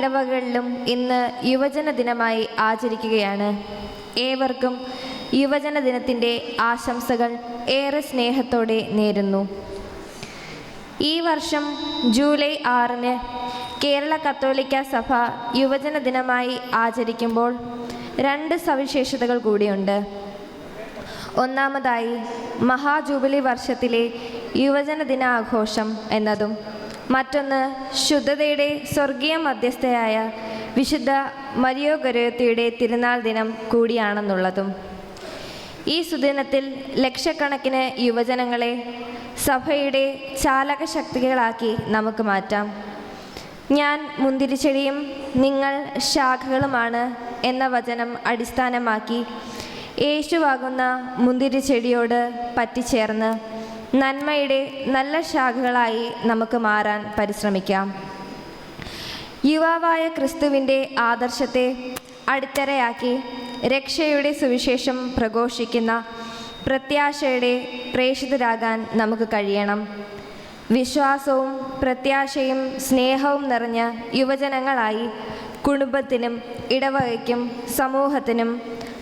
ഇടവകളിലും ഇന്ന് യുവജന ദിനമായി ആചരിക്കുകയാണ്. ഏവർക്കും യുവജന ദിനത്തിൻ്റെ ആശംസകൾ ഏറെ സ്നേഹത്തോടെ നേരുന്നു. ഈ വർഷം ജൂലൈ 6 കേരള കത്തോലിക്ക സഭ യുവജന ദിനമായി ആചരിക്കുമ്പോൾ 2 സവിശേഷതകൾ കൂടിയുണ്ട്. ഒന്നാമതായി മഹാജൂബിലി വർഷത്തിലെ യുവജന ദിനാഘോഷം എന്നതും മറ്റൊന്ന് ശുദ്ധതയുടെ സ്വർഗീയ മധ്യസ്ഥയായ വിശുദ്ധ മരിയോ ഗൊരേത്തിയുടെ തിരുനാൾ ദിനം കൂടിയാണെന്നുള്ളതും. ഈ സുദിനത്തിൽ ലക്ഷക്കണക്കിന് യുവജനങ്ങളെ സഭയുടെ ചാലക ശക്തികളാക്കി നമുക്ക് മാറ്റാം. ഞാൻ മുന്തിരിച്ചെടിയും നിങ്ങൾ ശാഖകളുമാണ് എന്ന വചനം അടിസ്ഥാനമാക്കി യേശുവാകുന്ന മുന്തിരിച്ചെടിയോട് പറ്റിച്ചേർന്ന് നന്മയുടെ നല്ല ശാഖകളായി നമുക്ക് മാറാൻ പരിശ്രമിക്കാം. യുവാവായ ക്രിസ്തുവിൻ്റെ ആദർശത്തെ അടിത്തറയാക്കി രക്ഷയുടെ സുവിശേഷം പ്രഘോഷിക്കുന്ന പ്രത്യാശയുടെ പ്രേഷിതരാകാൻ നമുക്ക് കഴിയണം. വിശ്വാസവും പ്രത്യാശയും സ്നേഹവും നിറഞ്ഞ യുവജനങ്ങളായി കുടുംബത്തിനും ഇടവകയ്ക്കും സമൂഹത്തിനും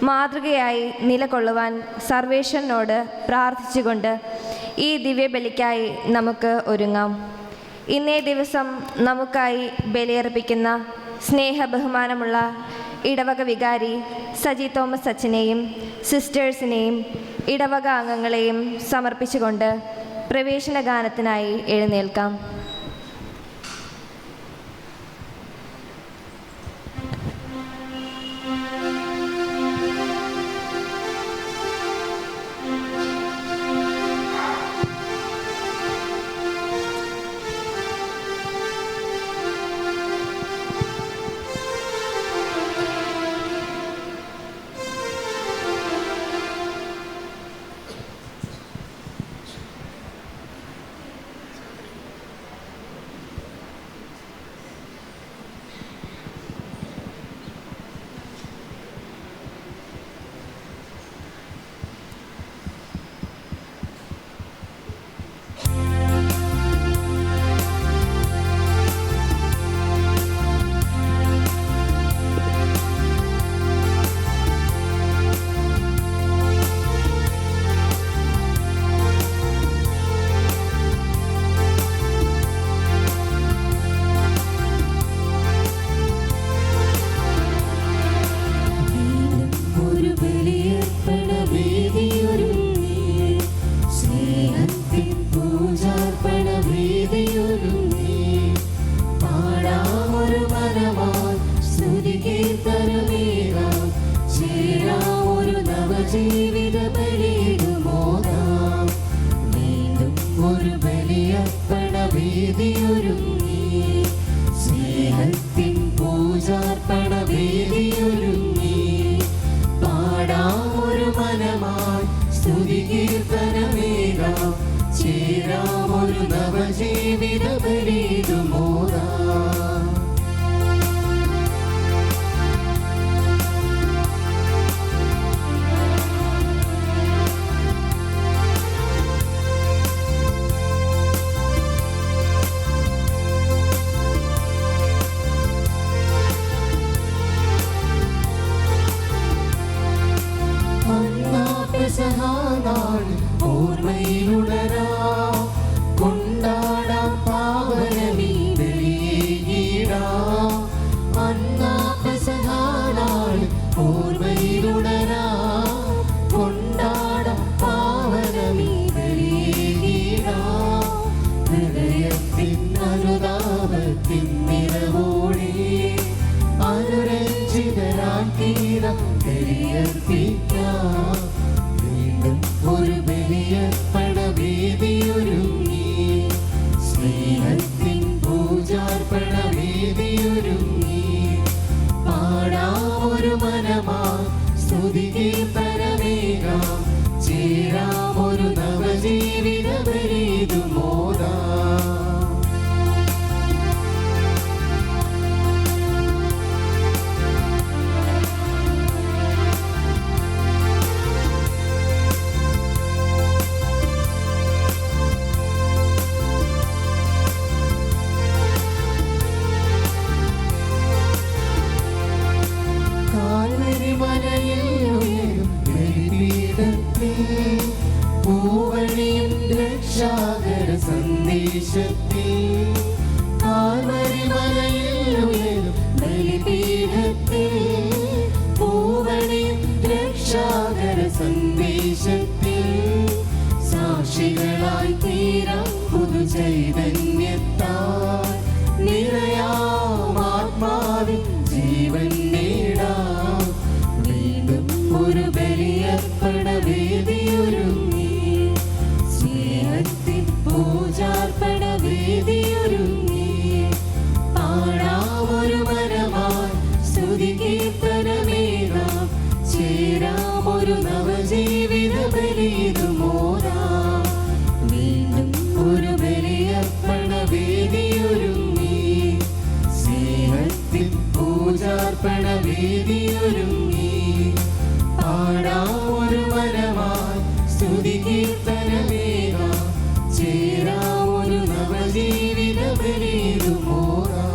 മാതൃകയായി നിലകൊള്ളുവാൻ സർവേശ്വരനോട് പ്രാർത്ഥിച്ചുകൊണ്ട് ഈ ദിവ്യബലിക്കായി നമുക്ക് ഒരുങ്ങാം. ഇന്നേ ദിവസം നമുക്കായി ബലിയർപ്പിക്കുന്ന സ്നേഹബഹുമാനമുള്ള ഇടവക വികാരി സജി തോമസ് അച്ഛനെയും സിസ്റ്റേഴ്സിനെയും ഇടവക അംഗങ്ങളെയും സമർപ്പിച്ചുകൊണ്ട് പ്രവേശന ഗാനത്തിനായി എഴുന്നേൽക്കാം. സമർപ്പണവേദിയൊരുങ്ങി പാടാമൊരു മനമായി സ്തുതി കീർത്തനമേകാം ചേരാമൊരു നവജീവിത ബലിയിടുമോറാം.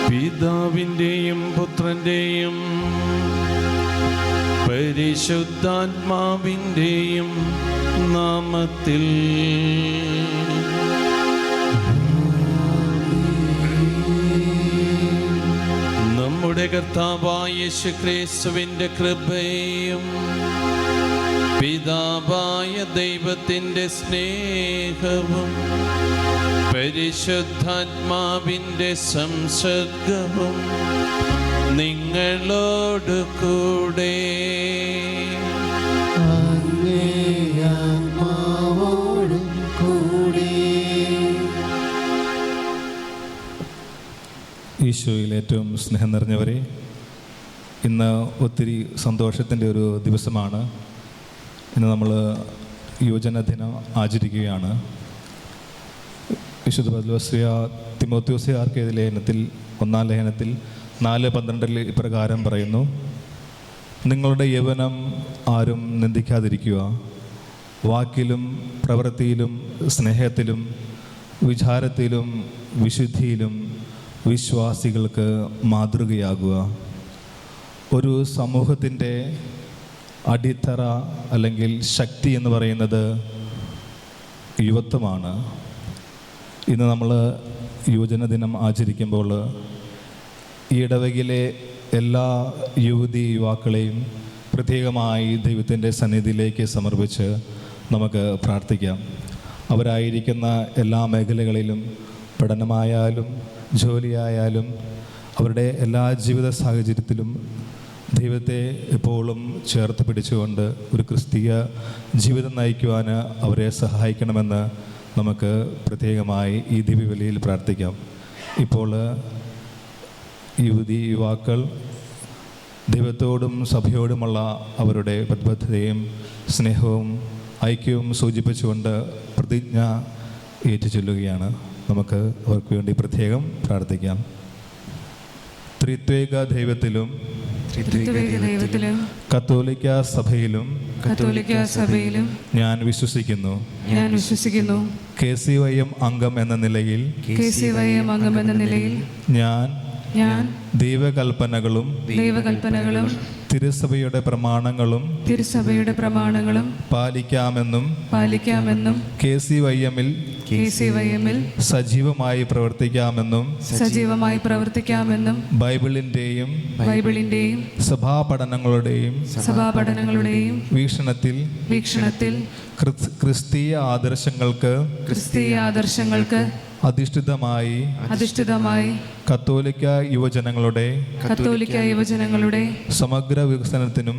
പിതാവിൻ്റെയും പുത്രൻ്റെയും പരിശുദ്ധാത്മാവിൻ്റെയും നാമത്തിൽ നമ്മുടെ കർത്താവായ യേശുക്രിസ്തുവിൻ്റെ കൃപയും പിതാവായ ദൈവത്തിൻ്റെ സ്നേഹവും പരിശുദ്ധാത്മാവിൻ്റെ സംസർഗവും നിങ്ങളോട് കൂടെ. ആത്മാവോടും കൂടെ. ഈശോയിൽ ഏറ്റവും സ്നേഹം നിറഞ്ഞവരെ, ഇന്ന് ഒത്തിരി സന്തോഷത്തിൻ്റെ ഒരു ദിവസമാണ്. ഇന്ന് നമ്മൾ യുവജന ദിനം ആചരിക്കുകയാണ്. വിശുദ്ധ പൗലോസ്ലീഹ തിമോഥെയോസിയാർക്ക് എഴുതിയ ലേഖനത്തിൽ 1-ാം ലേഖനത്തിൽ 4:12 ഇപ്രകാരം പറയുന്നു: നിങ്ങളുടെ യൗവനം ആരും നിന്ദിക്കാതിരിക്കുക, വാക്കിലും പ്രവൃത്തിയിലും സ്നേഹത്തിലും വിചാരത്തിലും വിശുദ്ധിയിലും വിശ്വാസികൾക്ക് മാതൃകയാകുക. ഒരു സമൂഹത്തിൻ്റെ അടിത്തറ അല്ലെങ്കിൽ ശക്തി എന്ന് പറയുന്നത് യുവത്വമാണ്. ഇന്ന് നമ്മൾ യുവജന ദിനം ആചരിക്കുമ്പോൾ ഈ ഇടവകയിലെ എല്ലാ യുവതി യുവാക്കളെയും പ്രത്യേകമായി ദൈവത്തിൻ്റെ സന്നിധിയിലേക്ക് സമർപ്പിച്ച് നമുക്ക് പ്രാർത്ഥിക്കാം. അവരായിരിക്കുന്ന എല്ലാ മേഖലകളിലും, പഠനമായാലും ജോലിയായാലും, അവരുടെ എല്ലാ ജീവിത സാഹചര്യത്തിലും ദൈവത്തെ എപ്പോഴും ചേർത്ത് പിടിച്ചുകൊണ്ട് ഒരു ക്രിസ്തീയ ജീവിതം നയിക്കുവാൻ അവരെ സഹായിക്കണമെന്ന് നമുക്ക് പ്രത്യേകമായി ഈ ദിവ്യബലിയിൽ പ്രാർത്ഥിക്കാം. ഇപ്പോൾ യുവതി യുവാക്കൾ ദൈവത്തോടും സഭയോടുമുള്ള അവരുടെ പ്രതിബദ്ധതയും സ്നേഹവും ഐക്യവും സൂചിപ്പിച്ചുകൊണ്ട് പ്രതിജ്ഞ ഏറ്റുചൊല്ലുകയാണ്. നമുക്ക് അവർക്ക് വേണ്ടി പ്രത്യേകം പ്രാർത്ഥിക്കാം. ത്രിത്വേക ദൈവത്തിലും കത്തോലിക്ക സഭയിലും ഞാൻ വിശ്വസിക്കുന്നു. KCYM അംഗം എന്ന നിലയിൽ ഞാൻ ദൈവകൽപ്പനകളും തിരുസഭയുടെ പ്രമാണങ്ങളും പാലിക്കാമെന്നും KCYM-ൽ സജീവമായി പ്രവർത്തിക്കാമെന്നും ബൈബിളിന്റെയും സഭാപഠനങ്ങളുടെയും വീക്ഷണത്തിൽ ക്രിസ്തീയ ആദർശങ്ങൾക്ക് അധിഷ്ഠിതമായി കത്തോലിക്ക യുവജനങ്ങളുടെ സമഗ്ര വികസനത്തിനും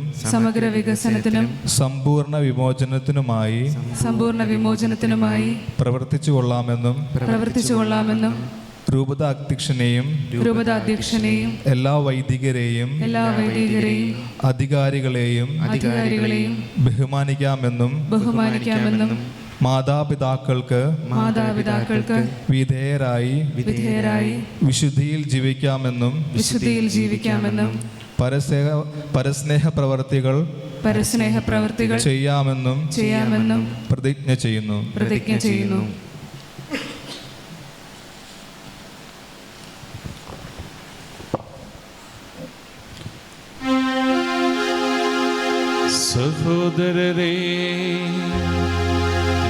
സമ്പൂർണ്ണ വിമോചനത്തിനുമായി പ്രവർത്തിച്ചു കൊള്ളാമെന്നും രൂപത അധ്യക്ഷനെയും എല്ലാ വൈദികരെയും അധികാരികളെയും ബഹുമാനിക്കാമെന്നും മാതാപിതാക്കൾക്ക് വിധേയരായി വിശുദ്ധിയിൽ ജീവിക്കാമെന്നും പരസ്നേഹ പ്രവർത്തികൾ ചെയ്യാമെന്നും പ്രതിജ്ഞ ചെയ്യുന്നു. സഹോദരരേ,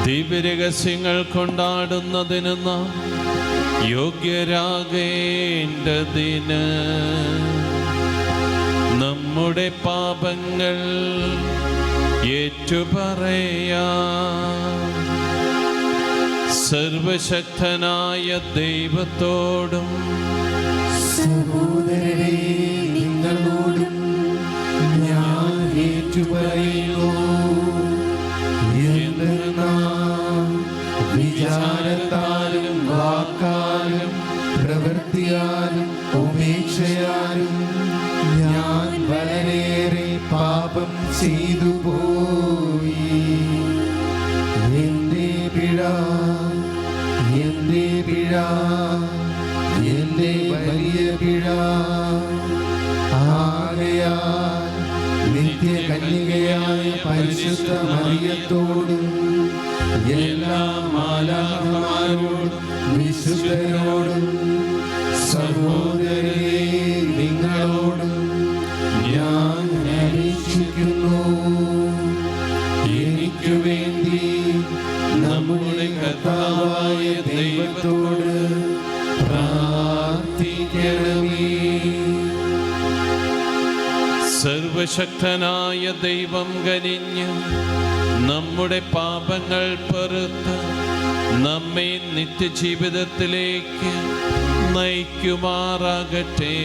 ദിവ്യരഹസ്യങ്ങൾ കൊണ്ടാടുന്നതിന് നാം യോഗ്യരാകേണ്ടതിന് നമ്മുടെ പാപങ്ങൾ ഏറ്റുപറയാം. സർവശക്തനായ ദൈവത്തോടും സഹോദരരെ നിങ്ങളോടും ഞാൻ ഏറ്റുപറയുന്നു. എന്തെന്നാൽ വിചാരത്താലും വാക്കാലും പ്രവൃത്തിയാലും ഉപേക്ഷയാലും ഞാൻ വളരെയേറെ പാപം ചെയ്തു പോയി. എന്റെ പിഴ, എന്റെ പിഴ, എന്റെ വലിയ പിഴ. ആകയാൽ നിത്യകന്യകയായ പരിശുദ്ധ മറിയത്തോടും എല്ലാ മാലാഖമാരോടും വിശുദ്ധരോടും സഹോദരരെ നിങ്ങളോടും ഞാൻ അപേക്ഷിക്കുന്നു. എനിക്കു വേണ്ടി നമ്മുടെ കർത്താവായ ദൈവത്തോട് പ്രാർത്ഥിക്കണമേ. സർവശക്തനായ ദൈവം കനിഞ്ഞ് നമ്മുടെ പാപങ്ങൾ പൊറുത്ത് നമ്മെ നിത്യജീവിതത്തിലേക്ക് നയിക്കുമാറാകട്ടെ.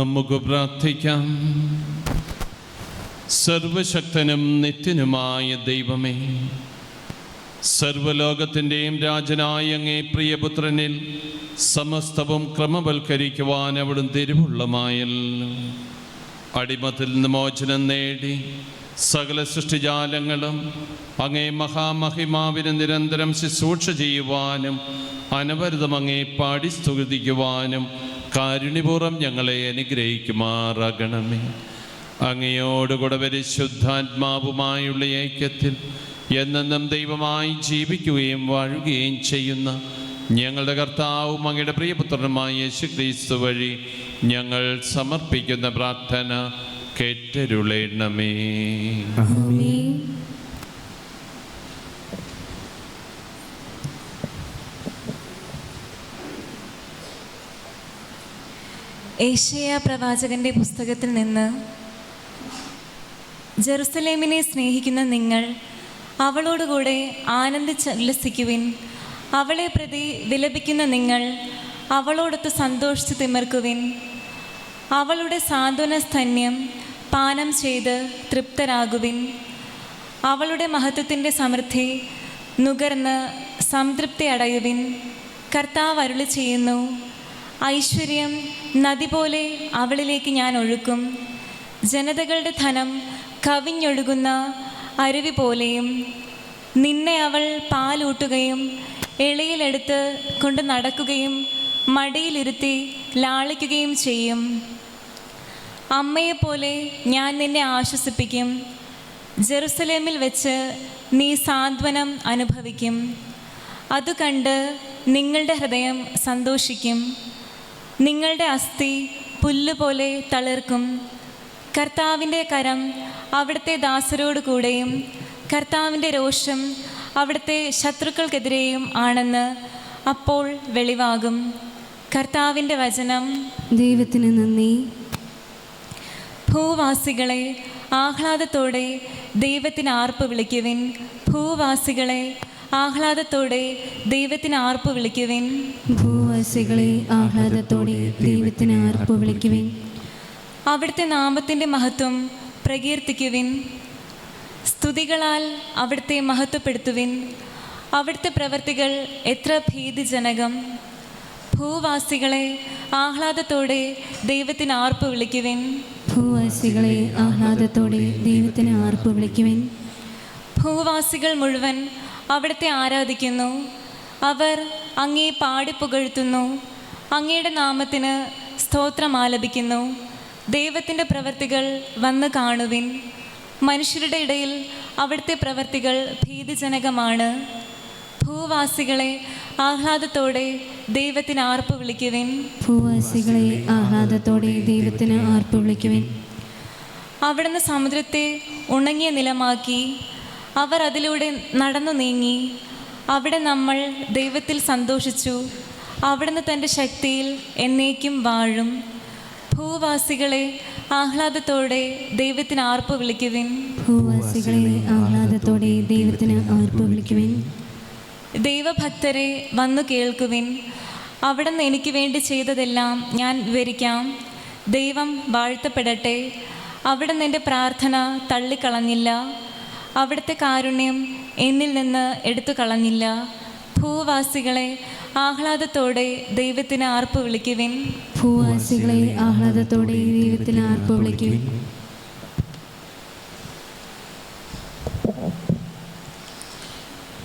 നമുക്ക് പ്രാർത്ഥിക്കാം. സർവശക്തനും നിത്യനുമായ ദൈവമേ, സർവലോകത്തിൻ്റെയും രാജനായ അങ്ങേ പ്രിയപുത്രനിൽ സമസ്തവും ക്രമവൽക്കരിക്കുവാൻ അവിടുന്ന് തിരുവുള്ളമായല്ലോ. അടിമത്തിൽ നിന്ന് മോചനം നേടി സകല സൃഷ്ടിജാലങ്ങളും അങ്ങേ മഹാമഹിമാവിന് നിരന്തരം ശുശ്രൂഷ ചെയ്യുവാനും അനവരതം അങ്ങേ പാടി സ്തുതിക്കുവാനും കാരുണ്യപൂർവ്വം ഞങ്ങളെ അനുഗ്രഹിക്കുമാറാകണമേ. അങ്ങയോടുകൂടെ പരിശുദ്ധാത്മാവുമായുള്ള ഐക്യത്തിൽ എന്നെന്നും ദൈവമായി ജീവിക്കുകയും വാഴുകയും ചെയ്യുന്ന ഞങ്ങളുടെ കർത്താവും അങ്ങയുടെ പ്രിയപുത്രനുമായ യേശുക്രിസ്തു വഴി ഞങ്ങൾ സമർപ്പിക്കുന്ന പ്രാർത്ഥന കേട്ടരുളേണമേ. ഏശയ്യാ പ്രവാചകന്റെ പുസ്തകത്തിൽ നിന്ന്, ജെറുസലേമിനെ സ്നേഹിക്കുന്ന നിങ്ങൾ അവളോടുകൂടെ ആനന്ദിച്ചുല്ലസിക്കുവിൻ. അവളെ പ്രതി വിലപിക്കുന്ന നിങ്ങൾ അവളോടൊത്ത് സന്തോഷിച്ച് തിമിർക്കുവിൻ. അവളുടെ സാന്ത്വന സ്തന്യം പാനം ചെയ്ത് തൃപ്തരാകുവിൻ. അവളുടെ മഹത്വത്തിൻ്റെ സമൃദ്ധി നുകർന്ന് സംതൃപ്തി അടയുവിൻ. കർത്താവ് അരുളി ചെയ്യുന്നു, ഐശ്വര്യം നദി പോലെ അവളിലേക്ക് ഞാൻ ഒഴുക്കും. ജനതകളുടെ ധനം കവിഞ്ഞൊഴുകുന്ന അരുവി പോലെയും. നിന്നെ അവൾ പാലൂട്ടുകയും എളിയിലെടുത്ത് കൊണ്ട് നടക്കുകയും മടിയിലിരുത്തി ലാളിക്കുകയും ചെയ്യും. അമ്മയെപ്പോലെ ഞാൻ നിന്നെ ആശ്വസിപ്പിക്കും. ജെറുസലേമിൽ വെച്ച് നീ സാന്ത്വനം അനുഭവിക്കും. അത് കണ്ട് നിങ്ങളുടെ ഹൃദയം സന്തോഷിക്കും. നിങ്ങളുടെ അസ്ഥി പുല്ലുപോലെ തളിർക്കും. കർത്താവിൻ്റെ കരം അവിടുത്തെ ദാസരോട് കൂടെയും കർത്താവിൻ്റെ രോഷം അവിടുത്തെ ശത്രുക്കൾക്കെതിരെയും ആണെന്ന് അപ്പോൾ വെളിവാകും. കർത്താവിൻ്റെ വചനം. ദൈവത്തിന് നന്ദി. ഭൂവാസികളെ ആഹ്ലാദത്തോടെ ദൈവത്തിന് ആർപ്പ് വിളിക്കുവിൻ. ഭൂവാസികളെ ആഹ്ലാദത്തോടെ ദൈവത്തിന് ആർപ്പ് വിളിക്കുവിൻ. ഭൂവാസികളെ ആഹ്ലാദത്തോടെ ദൈവത്തിന് ആർപ്പ് വിളിക്കുവിൻ. അവിടുത്തെ നാമത്തിൻ്റെ മഹത്വം പ്രകീർത്തിക്കുവിൻ. സ്തുതികളാൽ അവിടുത്തെ മഹത്വപ്പെടുത്തുവിൻ. അവിടുത്തെ പ്രവൃത്തികൾ എത്ര ഭീതിജനകം. ഭൂവാസികളെ ആഹ്ലാദത്തോടെ ദൈവത്തിന് ആർപ്പ് വിളിക്കുവിൻ. ഭൂവാസികളെ ആഹ്ലാദത്തോടെ ദൈവത്തിന് ആർപ്പ് വിളിക്കുവിൻ. ഭൂവാസികൾ മുഴുവൻ അവിടുത്തെ ആരാധിക്കുന്നു. അവർ അങ്ങേ പാടിപ്പുകഴ്ത്തുന്നു. അങ്ങയുടെ നാമത്തിന് സ്തോത്രം ആലപിക്കുന്നു. ദൈവത്തിൻ്റെ പ്രവൃത്തികൾ വന്ന് കാണുവിൻ. മനുഷ്യരുടെ ഇടയിൽ അവിടുത്തെ പ്രവൃത്തികൾ ഭീതിജനകമാണ്. ഭൂവാസികളെ ആഹ്ലാദത്തോടെ ദൈവത്തിന് ആർപ്പ് വിളിക്കുവിൻ. ഭൂവാസികളെ ആഹ്ലാദത്തോടെ ദൈവത്തിന് ആർപ്പ് വിളിക്കുവിൻ. അവിടുന്ന് സമുദ്രത്തെ ഉണങ്ങിയ നിലമാക്കി. അവർ അതിലൂടെ നടന്നു നീങ്ങി. അവിടെ നമ്മൾ ദൈവത്തിൽ സന്തോഷിച്ചു. അവിടുന്ന് തൻ്റെ ശക്തിയിൽ എന്നേക്കും വാഴും. ഭൂവാസികളെ ആഹ്ലാദത്തോടെ ദൈവത്തിന് ആർപ്പ് വിളിക്കുവിൻ. ഭൂവാസികളെ ആഹ്ലാദത്തോടെ ദൈവത്തിന് ആർപ്പ് വിളിക്കുവിൻ. ദൈവഭക്തരെ വന്നു കേൾക്കുവിൻ. അവിടുന്ന് എനിക്ക് വേണ്ടി ചെയ്തതെല്ലാം ഞാൻ വിവരിക്കാം. ദൈവം വാഴ്ത്തപ്പെടട്ടെ. അവിടുന്ന് എൻ്റെ പ്രാർത്ഥന തള്ളിക്കളഞ്ഞില്ല. അവിടുത്തെ കാരുണ്യം എന്നിൽ നിന്ന് എടുത്തു കളഞ്ഞില്ല. ഭൂവാസികളെ ആഹ്ലാദത്തോടെ ദൈവത്തിന് ആർപ്പ് വിളിക്കുവിൻ. ഭൂവാസികളെ ആഹ്ലാദത്തോടെ ദൈവത്തിന് ആർപ്പ് വിളിക്കുവിൻ.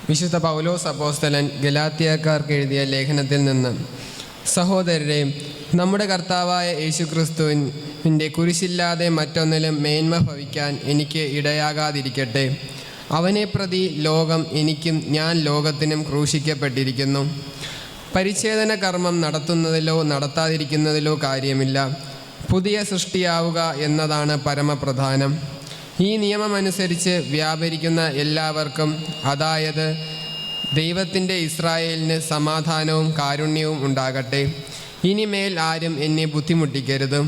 വിശുദ്ധ പൗലോസ് അപ്പോസ്തലൻ ഗലാത്യക്കാർക്ക് എഴുതിയ ലേഖനത്തിൽ നിന്ന്, സഹോദരരെ, നമ്മുടെ കർത്താവായ യേശുക്രിസ്തുവിൻ്റെ കുരിശില്ലാതെ മറ്റൊന്നിലും മേന്മ ഭവിക്കാൻ എനിക്ക് ഇടയാകാതിരിക്കട്ടെ. അവനെ പ്രതി ലോകം എനിക്കും ഞാൻ ലോകത്തിനും ക്രൂശിക്കപ്പെട്ടിരിക്കുന്നു. പരിച്ഛേദന കർമ്മം നടത്തുന്നതിലോ നടത്താതിരിക്കുന്നതിലോ കാര്യമില്ല. പുതിയ സൃഷ്ടിയാവുക എന്നതാണ് പരമപ്രധാനം. ഈ നിയമമനുസരിച്ച് വ്യാപരിക്കുന്ന എല്ലാവർക്കും, അതായത് ദൈവത്തിൻ്റെ ഇസ്രായേലിന് സമാധാനവും കാരുണ്യവും ഉണ്ടാകട്ടെ. ഇനിമേൽ ആരും എന്നെ ബുദ്ധിമുട്ടിക്കരുത്.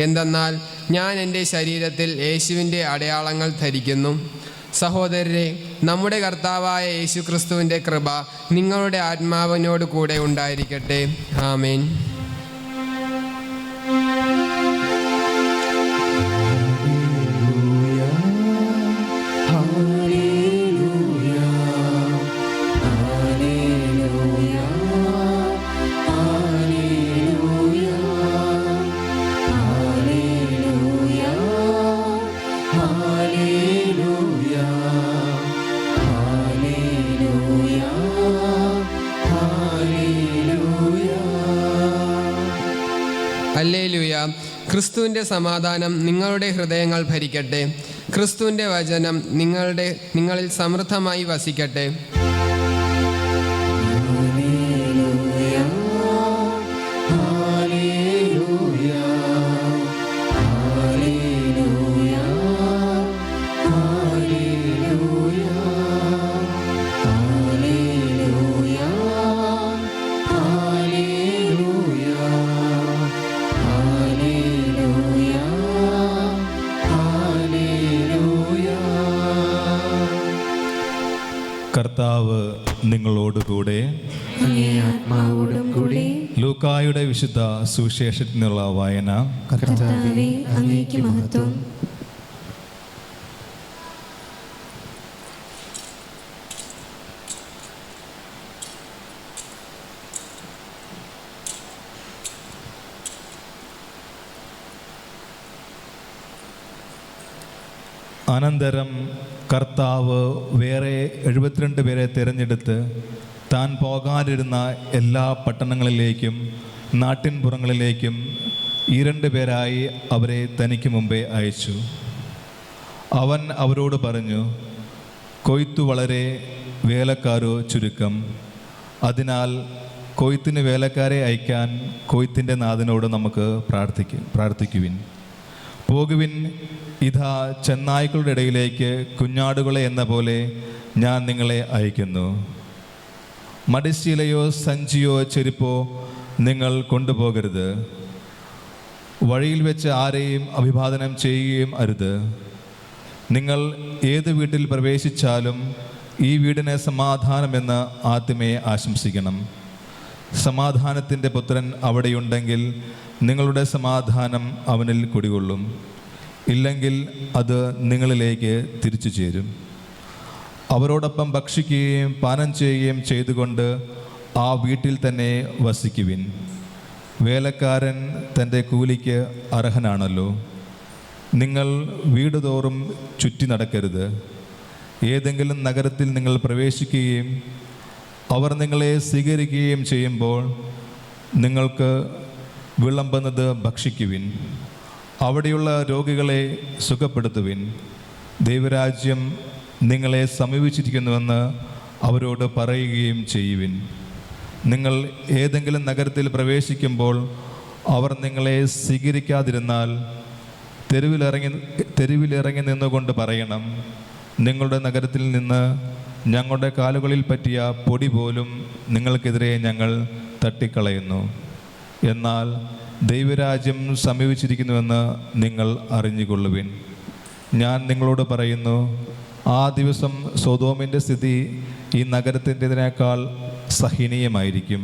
എന്തെന്നാൽ ഞാൻ എൻ്റെ ശരീരത്തിൽ യേശുവിൻ്റെ അടയാളങ്ങൾ ധരിക്കുന്നു. സഹോദരരെ, നമ്മുടെ കർത്താവായ യേശുക്രിസ്തുവിൻ്റെ കൃപ നിങ്ങളുടെ ആത്മാവിനോട് കൂടെ ഉണ്ടായിരിക്കട്ടെ. ആമേൻ. ക്രിസ്തുവിൻ്റെ സമാധാനം നിങ്ങളുടെ ഹൃദയങ്ങൾ ഭരിക്കട്ടെ. ക്രിസ്തുവിൻ്റെ വചനം നിങ്ങളിൽ സമൃദ്ധമായി വസിക്കട്ടെ. കർത്താവ് നിങ്ങളോടുകൂടെ, അങ്ങേ ആത്മാവോടും കൂടെ. ലൂക്കായുടെ വിശുദ്ധ സുവിശേഷത്തിൽ നിന്നുള്ള വായന. കർത്താവേ, അങ്ങേക്ക് മഹത്വം. അനന്തരം കർത്താവ് വേറെ 72 പേരെ തിരഞ്ഞെടുത്ത് താൻ പോകാനിരുന്ന എല്ലാ പട്ടണങ്ങളിലേക്കും നാട്ടിൻപുറങ്ങളിലേക്കും 2 പേരായി അവരെ തനിക്ക് മുമ്പേ അയച്ചു. അവൻ അവരോട് പറഞ്ഞു, കൊയ്ത്തു വളരെ, വേലക്കാരോ ചുരുക്കം. അതിനാൽ കൊയ്ത്തിന് വേലക്കാരെ അയക്കാൻ കൊയ്ത്തിൻ്റെ നാഥനോട് നമുക്ക് പ്രാർത്ഥിക്കുവിൻ. പോകുവിൻ, ഇതാ ചെന്നായ്ക്കളുടെ ഇടയിലേക്ക് കുഞ്ഞാടുകളെ എന്ന പോലെ ഞാൻ നിങ്ങളെ അയക്കുന്നു. മടിശീലയോ സഞ്ചിയോ ചെരുപ്പോ നിങ്ങൾ കൊണ്ടുപോകരുത്. വഴിയിൽ വെച്ച് ആരെയും അഭിവാദനം ചെയ്യുകയും അരുത്. നിങ്ങൾ ഏത് വീട്ടിൽ പ്രവേശിച്ചാലും ഈ വീടിന് സമാധാനമെന്ന് ആദ്യമേ ആശംസിക്കണം. സമാധാനത്തിൻ്റെ പുത്രൻ അവിടെയുണ്ടെങ്കിൽ നിങ്ങളുടെ സമാധാനം അവനിൽ കുടികൊള്ളും. ഇല്ലെങ്കിൽ അത് നിങ്ങളിലേക്ക് തിരിച്ചു ചേരും. അവരോടൊപ്പം ഭക്ഷിക്കുകയും പാനം ചെയ്യുകയും ചെയ്തുകൊണ്ട് ആ വീട്ടിൽ തന്നെ വസിക്കുവിൻ. വേലക്കാരൻ തൻ്റെ കൂലിക്ക് അർഹനാണല്ലോ. നിങ്ങൾ വീടുതോറും ചുറ്റി നടക്കരുത്. ഏതെങ്കിലും നഗരത്തിൽ നിങ്ങൾ പ്രവേശിക്കുകയും അവർ നിങ്ങളെ സ്വീകരിക്കുകയും ചെയ്യുമ്പോൾ നിങ്ങൾക്ക് വിളമ്പുന്നത് ഭക്ഷിക്കുവിൻ. അവിടെയുള്ള രോഗികളെ സുഖപ്പെടുത്തുവിൻ. ദൈവരാജ്യം നിങ്ങളെ സമീപിച്ചിരിക്കുന്നുവെന്ന് അവരോട് പറയുകയും ചെയ്യുവിൻ. നിങ്ങൾ ഏതെങ്കിലും നഗരത്തിൽ പ്രവേശിക്കുമ്പോൾ അവർ നിങ്ങളെ സ്വീകരിക്കാതിരുന്നാൽ തെരുവിലിറങ്ങി നിന്നുകൊണ്ട് പറയണം, നിങ്ങളുടെ നഗരത്തിൽ നിന്ന് ഞങ്ങളുടെ കാലുകളിൽ പറ്റിയ പൊടി പോലും നിങ്ങൾക്കെതിരെ ഞങ്ങൾ തട്ടിക്കളയുന്നു. എന്നാൽ ദൈവരാജ്യം സമീപിച്ചിരിക്കുന്നുവെന്ന് നിങ്ങൾ അറിഞ്ഞുകൊള്ളുവിൻ. ഞാൻ നിങ്ങളോട് പറയുന്നു, ആ ദിവസം സൊദോമിൻ്റെ സ്ഥിതി ഈ നഗരത്തിൻ്റെതിനേക്കാൾ സഹനീയമായിരിക്കും.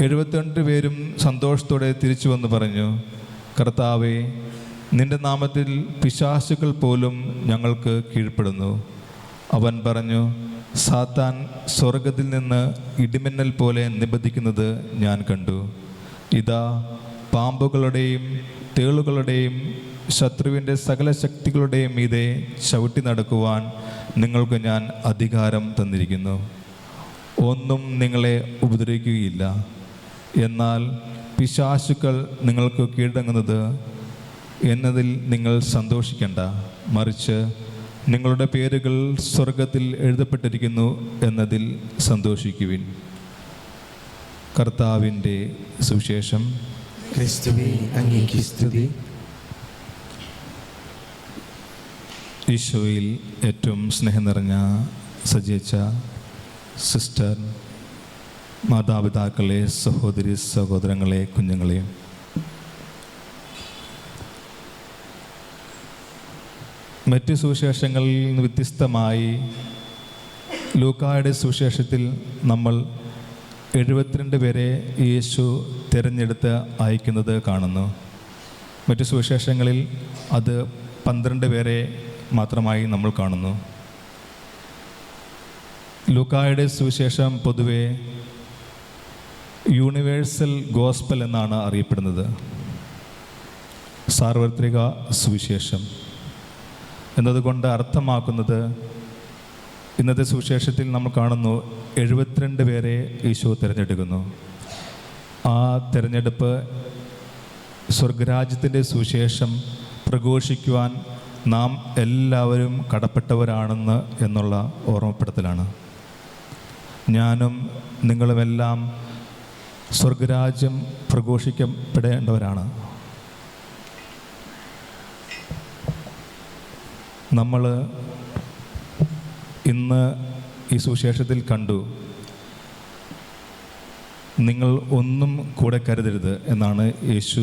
72 പേരും സന്തോഷത്തോടെ തിരിച്ചു വന്ന് പറഞ്ഞു, കർത്താവേ, നിന്റെ നാമത്തിൽ പിശാചുക്കൾ പോലും ഞങ്ങൾക്ക് കീഴ്പ്പെടുന്നു. അവൻ പറഞ്ഞു, സാത്താൻ സ്വർഗത്തിൽ നിന്ന് ഇടിമിന്നൽ പോലെ നിബന്ധിക്കുന്നത് ഞാൻ കണ്ടു. ഇതാ, പാമ്പുകളുടെയും തേളുകളുടെയും ശത്രുവിൻ്റെ സകല ശക്തികളുടെയും മീതെ ചവിട്ടി നടക്കുവാൻ നിങ്ങൾക്ക് ഞാൻ അധികാരം തന്നിരിക്കുന്നു. ഒന്നും നിങ്ങളെ ഉപദ്രവിക്കുകയില്ല. എന്നാൽ പിശാചുക്കൾ നിങ്ങൾക്ക് കീഴടങ്ങുന്നത് എന്നതിൽ നിങ്ങൾ സന്തോഷിക്കേണ്ട, മറിച്ച് നിങ്ങളുടെ പേരുകൾ സ്വർഗത്തിൽ എഴുതപ്പെട്ടിരിക്കുന്നു എന്നതിൽ സന്തോഷിക്കുവിൻ. കർത്താവിൻ്റെ സുവിശേഷം. ക്രിസ്തുവേ, അങ്ങേക്ക് സ്തുതി. ഈശോയിൽ ഏറ്റവും സ്നേഹം നിറഞ്ഞ സജിച്ച സിസ്റ്റർ, മാതാപിതാക്കളെ, സഹോദരി സഹോദരങ്ങളെ, കുഞ്ഞുങ്ങളെ, മറ്റ് സുവിശേഷങ്ങളിൽ നിന്ന് വ്യത്യസ്തമായി ലൂക്കായുടെ സുവിശേഷത്തിൽ നമ്മൾ 72 പേരെ യേശു തിരഞ്ഞെടുത്ത് അയക്കുന്നത് കാണുന്നു. മറ്റ് സുവിശേഷങ്ങളിൽ അത് 12 പേരെ മാത്രമായി നമ്മൾ കാണുന്നു. ലൂക്കായുടെ സുവിശേഷം പൊതുവെ യൂണിവേഴ്സൽ ഗോസ്പൽ എന്നാണ് അറിയപ്പെടുന്നത്. സാർവത്രിക സുവിശേഷം എന്നതുകൊണ്ട് അർത്ഥമാക്കുന്നത്, ഇന്നത്തെ സുവിശേഷത്തിൽ നമ്മൾ കാണുന്നു 72 പേരെ ഈശോ തിരഞ്ഞെടുക്കുന്നു. ആ തിരഞ്ഞെടുപ്പ് സ്വർഗരാജ്യത്തിൻ്റെ സുവിശേഷം പ്രഘോഷിക്കുവാൻ നാം എല്ലാവരും കടപ്പെട്ടവരാണെന്ന് എന്നുള്ള ഓർമ്മപ്പെടുത്തലാണ്. ഞാനും നിങ്ങളുമെല്ലാം സ്വർഗരാജ്യം പ്രഘോഷിക്കപ്പെടേണ്ടവരാണ്. നമ്മൾ ഇന്ന് ഈ സുവിശേഷത്തിൽ കണ്ടു, നിങ്ങൾ ഒന്നും കൂടെ കരുതരുത് എന്നാണ് യേശു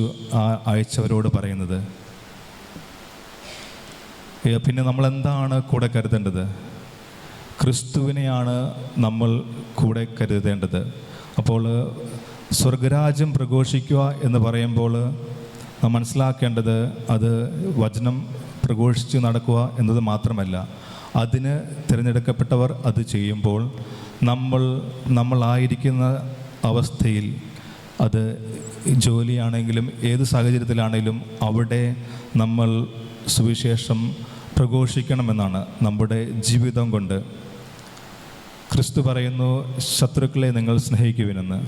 അയച്ചവരോട് പറയുന്നത്. പിന്നെ നമ്മളെന്താണ് കൂടെ കരുതേണ്ടത്? ക്രിസ്തുവിനെയാണ് നമ്മൾ കൂടെ കരുതേണ്ടത്. അപ്പോൾ സ്വർഗരാജ്യം പ്രഘോഷിക്കുക എന്ന് പറയുമ്പോൾ നാം മനസ്സിലാക്കേണ്ടത് അത് വചനം പ്രഘോഷിച്ച് നടക്കുക എന്നത് മാത്രമല്ല, അതിന് തിരഞ്ഞെടുക്കപ്പെട്ടവർ അത് ചെയ്യുമ്പോൾ നമ്മളായിരിക്കുന്ന അവസ്ഥയിൽ, അത് ജോലിയാണെങ്കിലും ഏത് സാഹചര്യത്തിലാണെങ്കിലും അവിടെ നമ്മൾ സുവിശേഷം പ്രഘോഷിക്കണമെന്നാണ് നമ്മുടെ ജീവിതം കൊണ്ട്. ക്രിസ്തു പറയുന്നു, ശത്രുക്കളെ നിങ്ങൾ സ്നേഹിക്കുവിനെന്ന്.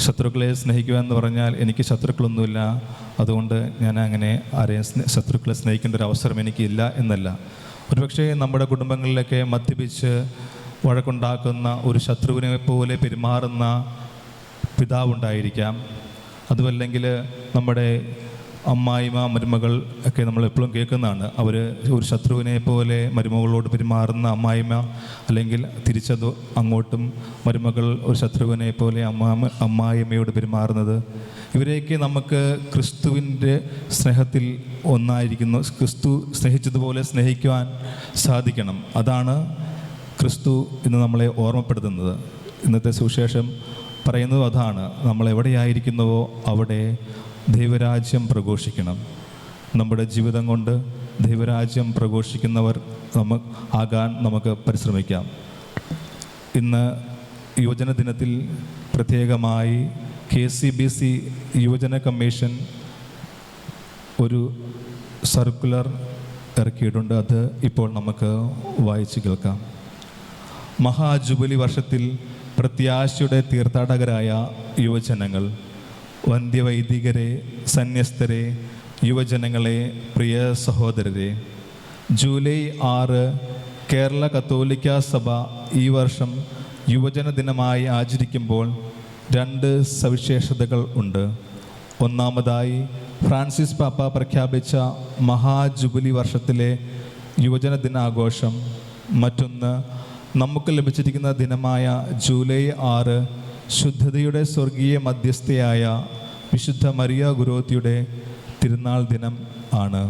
ശത്രുക്കളെ സ്നേഹിക്കുക എന്ന് പറഞ്ഞാൽ എനിക്ക് ശത്രുക്കളൊന്നുമില്ല, അതുകൊണ്ട് ഞാൻ അങ്ങനെ ആരെയും ശത്രുക്കളെ സ്നേഹിക്കേണ്ട ഒരു അവസരം എനിക്കില്ല എന്നല്ല. ഒരുപക്ഷെ നമ്മുടെ കുടുംബങ്ങളിലൊക്കെ മദ്യപിച്ച് വഴക്കുണ്ടാക്കുന്ന ഒരു ശത്രുവിനെ പോലെ പെരുമാറുന്ന പിതാവുണ്ടായിരിക്കാം. അതുമല്ലെങ്കിൽ നമ്മുടെ അമ്മായിമ, മരുമകൾ ഒക്കെ നമ്മൾ എപ്പോഴും കേൾക്കുന്നതാണ്. അവർ ഒരു ശത്രുവിനെ പോലെ മരുമകളോട് പെരുമാറുന്ന അമ്മായിമ, അല്ലെങ്കിൽ തിരിച്ചത് അങ്ങോട്ടും മരുമകൾ ഒരു ശത്രുവിനെ പോലെ അമ്മായിമ്മയോട് പെരുമാറുന്നത്. ഇവരെയൊക്കെ നമുക്ക് ക്രിസ്തുവിൻ്റെ സ്നേഹത്തിൽ ഒന്നായിരിക്കുന്നു. ക്രിസ്തു സ്നേഹിച്ചതുപോലെ സ്നേഹിക്കുവാൻ സാധിക്കണം. അതാണ് ക്രിസ്തു ഇന്ന് നമ്മളെ ഓർമ്മപ്പെടുത്തുന്നത്. ഇന്നത്തെ സുവിശേഷം പറയുന്നത് അതാണ്. നമ്മൾ എവിടെയായിരിക്കുന്നുവോ അവിടെ ദൈവരാജ്യം പ്രഘോഷിക്കണം. നമ്മുടെ ജീവിതം കൊണ്ട് ദൈവരാജ്യം പ്രഘോഷിക്കുന്നവർ ആകാൻ നമുക്ക് പരിശ്രമിക്കാം. ഇന്ന് യുവജന ദിനത്തിൽ പ്രത്യേകമായി KCBC യുവജന കമ്മീഷൻ ഒരു സർക്കുലർ ഇറക്കിയിട്ടുണ്ട്. അത് ഇപ്പോൾ നമുക്ക് വായിച്ച് കേൾക്കാം. മഹാജുബിലി വർഷത്തിൽ പ്രത്യാശയുടെ തീർത്ഥാടകരായ യുവജനങ്ങൾ, വന്ധ്യവൈദികരെ, സന്യസ്തരെ, യുവജനങ്ങളെ, പ്രിയ സഹോദരരെ, ജൂലൈ 6 കേരള കത്തോലിക്ക സഭ ഈ വർഷം യുവജന ദിനമായി ആചരിക്കുമ്പോൾ 2 സവിശേഷതകൾ ഉണ്ട്. ഒന്നാമതായി, ഫ്രാൻസിസ് പാപ്പ പ്രഖ്യാപിച്ച മഹാജുബിലി വർഷത്തിലെ യുവജന ദിനാഘോഷം. മറ്റൊന്ന്, നമുക്ക് ലഭിച്ചിരിക്കുന്ന ദിനമായ ജൂലൈ 6 ശുദ്ധതയുടെ സ്വർഗീയ മധ്യസ്ഥയായ വിശുദ്ധ മരിയ ഗുരുത്തിയുടെ തിരുനാൾ ദിനം ആണ്.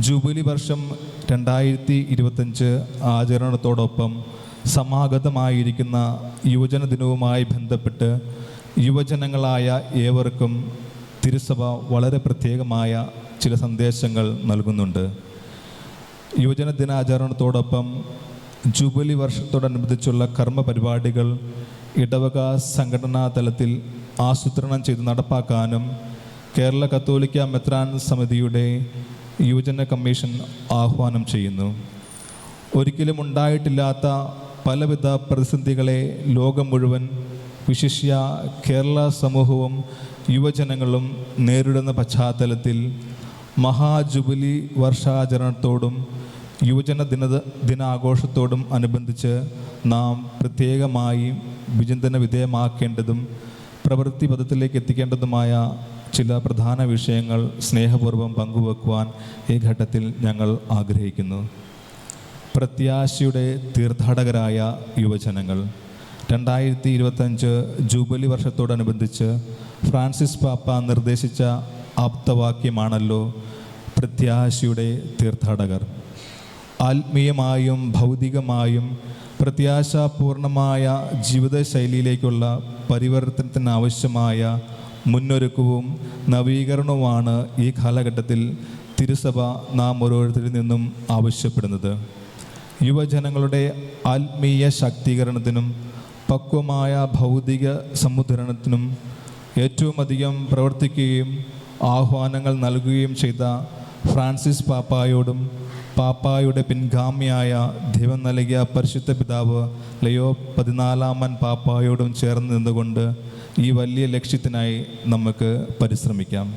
ജൂബിലി വർഷം 2025 ആചരണത്തോടൊപ്പം സമാഗതമായിരിക്കുന്ന യുവജന ദിനവുമായി ബന്ധപ്പെട്ട് യുവജനങ്ങളായ ഏവർക്കും തിരുസഭ വളരെ പ്രത്യേകമായ ചില സന്ദേശങ്ങൾ നൽകുന്നുണ്ട്. യുവജന ദിനാചരണത്തോടൊപ്പം ജൂബിലി വർഷത്തോടനുബന്ധിച്ചുള്ള കർമ്മ പരിപാടികൾ ഇടവക സംഘടനാ തലത്തിൽ ആസൂത്രണം ചെയ്ത് നടപ്പാക്കാനും കേരള കത്തോലിക്ക മെത്രാൻ സമിതിയുടെ യുവജന കമ്മീഷൻ ആഹ്വാനം ചെയ്യുന്നു. ഒരിക്കലും ഉണ്ടായിട്ടില്ലാത്ത പലവിധ പ്രതിസന്ധികളെ ലോകം മുഴുവൻ, വിശിഷ്യ കേരള സമൂഹവും യുവജനങ്ങളും നേരിടുന്ന പശ്ചാത്തലത്തിൽ മഹാജുബിലി വർഷാചരണത്തോടും യുവജന ദിനാഘോഷത്തോടും അനുബന്ധിച്ച് നാം പ്രത്യേകമായി വിചിന്തന വിധേയമാക്കേണ്ടതും പ്രവൃത്തി പദത്തിലേക്ക് എത്തിക്കേണ്ടതുമായ ചില പ്രധാന വിഷയങ്ങൾ സ്നേഹപൂർവ്വം പങ്കുവെക്കുവാൻ ഈ ഘട്ടത്തിൽ ഞങ്ങൾ ആഗ്രഹിക്കുന്നു. പ്രത്യാശയുടെ തീർത്ഥാടകരായ യുവജനങ്ങൾ. 2025 ജൂബിലി വർഷത്തോടനുബന്ധിച്ച് ഫ്രാൻസിസ് പാപ്പ നിർദ്ദേശിച്ച ആപ്തവാക്യമാണല്ലോ പ്രത്യാശയുടെ തീർത്ഥാടകർ. ആത്മീയമായും ഭൗതികമായും പ്രത്യാശാപൂർണമായ ജീവിതശൈലിയിലേക്കുള്ള പരിവർത്തനത്തിനാവശ്യമായ മുന്നൊരുക്കവും നവീകരണവുമാണ് ഈ കാലഘട്ടത്തിൽ തിരുസഭ നാം ഓരോരുത്തരിൽ നിന്നും ആവശ്യപ്പെടുന്നത്. യുവജനങ്ങളുടെ ആത്മീയ ശാക്തീകരണത്തിനും പക്വമായ ഭൗതിക സമുദ്ധരണത്തിനും ഏറ്റവും അധികം പ്രവർത്തിക്കുകയും ആഹ്വാനങ്ങൾ നൽകുകയും ചെയ്ത ഫ്രാൻസിസ് പാപ്പായോടും പാപ്പായുടെ പിൻഗാമിയായ ദൈവം നൽകിയ പരിശുദ്ധ പിതാവ് ലയോ 14 പാപ്പായോടും ചേർന്ന് നിന്നുകൊണ്ട് ഈ വലിയ ലക്ഷ്യത്തിനായി നമുക്ക് പരിശ്രമിക്കാം.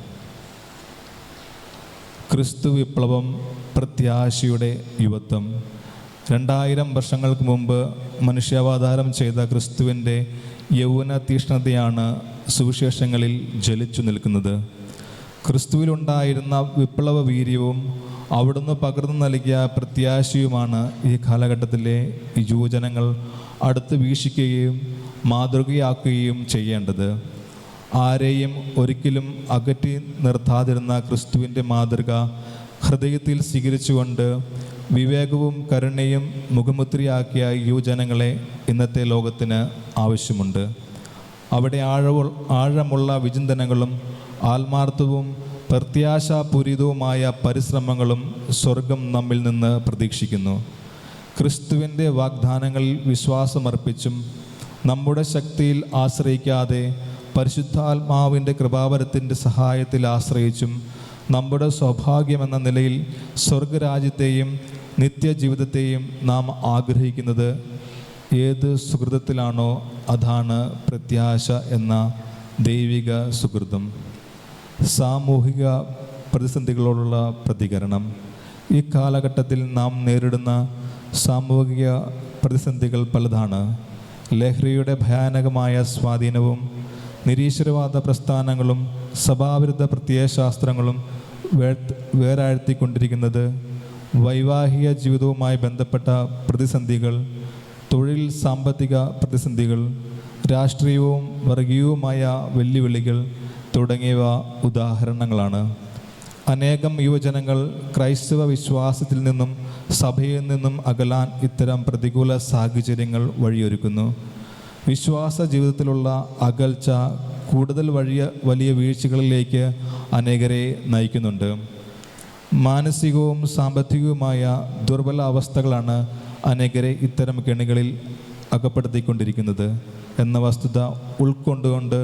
ക്രിസ്തു വിപ്ലവം, പ്രത്യാശയുടെ യുവത്വം. 2000 വർഷങ്ങൾക്ക് മുമ്പ് മനുഷ്യാവതാരം ചെയ്ത ക്രിസ്തുവിൻ്റെ യൗവന തീഷ്ണതയാണ് സുവിശേഷങ്ങളിൽ ജ്വലിച്ചു നിൽക്കുന്നത്. ക്രിസ്തുവിലുണ്ടായിരുന്ന വിപ്ലവ വീര്യവും അവിടുന്ന് പകർന്നു നൽകിയ പ്രത്യാശയുമാണ് ഈ കാലഘട്ടത്തിലെ യുവജനങ്ങൾ അടുത്ത് വീക്ഷിക്കുകയും മാതൃകയാക്കുകയും ചെയ്യേണ്ടത്. ആരെയും ഒരിക്കലും അകറ്റി നിർത്താതിരുന്ന ക്രിസ്തുവിൻ്റെ മാതൃക ഹൃദയത്തിൽ സ്വീകരിച്ചുകൊണ്ട് വിവേകവും കരുണയും മുഖമുദ്രയാക്കിയ യുവജനങ്ങളെ ഇന്നത്തെ ലോകത്തിന് ആവശ്യമുണ്ട്. അവിടെ ആഴമുള്ള വിചിന്തനങ്ങളും ആത്മാർത്ഥവും പ്രത്യാശാപൂരിതവുമായ പരിശ്രമങ്ങളും സ്വർഗം നമ്മിൽ നിന്ന് പ്രതീക്ഷിക്കുന്നു. ക്രിസ്തുവിൻ്റെ വാഗ്ദാനങ്ങളിൽ വിശ്വാസമർപ്പിച്ചും നമ്മുടെ ശക്തിയിൽ ആശ്രയിക്കാതെ പരിശുദ്ധാത്മാവിൻ്റെ കൃപാവരത്തിൻ്റെ സഹായത്തിൽ ആശ്രയിച്ചും നമ്മുടെ സൗഭാഗ്യമെന്ന നിലയിൽ സ്വർഗരാജ്യത്തെയും നിത്യജീവിതത്തെയും നാം ആഗ്രഹിക്കുന്നത് ഏത് സുഹൃതത്തിലാണോ അതാണ് പ്രത്യാശ എന്ന ദൈവിക സുഹൃതം. സാമൂഹിക പ്രതിസന്ധികളോടുള്ള പ്രതികരണം. ഈ കാലഘട്ടത്തിൽ നാം നേരിടുന്ന സാമൂഹിക പ്രതിസന്ധികൾ പലതാണ്. ലഹരിയുടെ ഭയാനകമായ സ്വാധീനവും നിരീശ്വരവാദ പ്രസ്ഥാനങ്ങളും സഭാവിരുദ്ധ പ്രത്യയശാസ്ത്രങ്ങളും വേരാഴ്ത്തിക്കൊണ്ടിരിക്കുന്നത്, വൈവാഹിക ജീവിതവുമായി ബന്ധപ്പെട്ട പ്രതിസന്ധികൾ, തൊഴിൽ സാമ്പത്തിക പ്രതിസന്ധികൾ, രാഷ്ട്രീയവും വർഗീയവുമായ വെല്ലുവിളികൾ തുടങ്ങിയവ ഉദാഹരണങ്ങളാണ്. അനേകം യുവജനങ്ങൾ ക്രൈസ്തവ വിശ്വാസത്തിൽ നിന്നും സഭയിൽ നിന്നും അകലാൻ ഇത്തരം പ്രതികൂല സാഹചര്യങ്ങൾ വഴിയൊരുക്കുന്നു. വിശ്വാസ ജീവിതത്തിലുള്ള അകൽച്ച കൂടുതൽ വലിയ വീഴ്ചകളിലേക്ക് അനേകരെ നയിക്കുന്നുണ്ട്. മാനസികവും സാമ്പത്തികവുമായ ദുർബല അവസ്ഥകളാണ് അനേകരെ ഇത്തരം കെണികളിൽ അകപ്പെടുത്തിക്കൊണ്ടിരിക്കുന്നത് എന്ന വസ്തുത ഉൾക്കൊണ്ടുകൊണ്ട്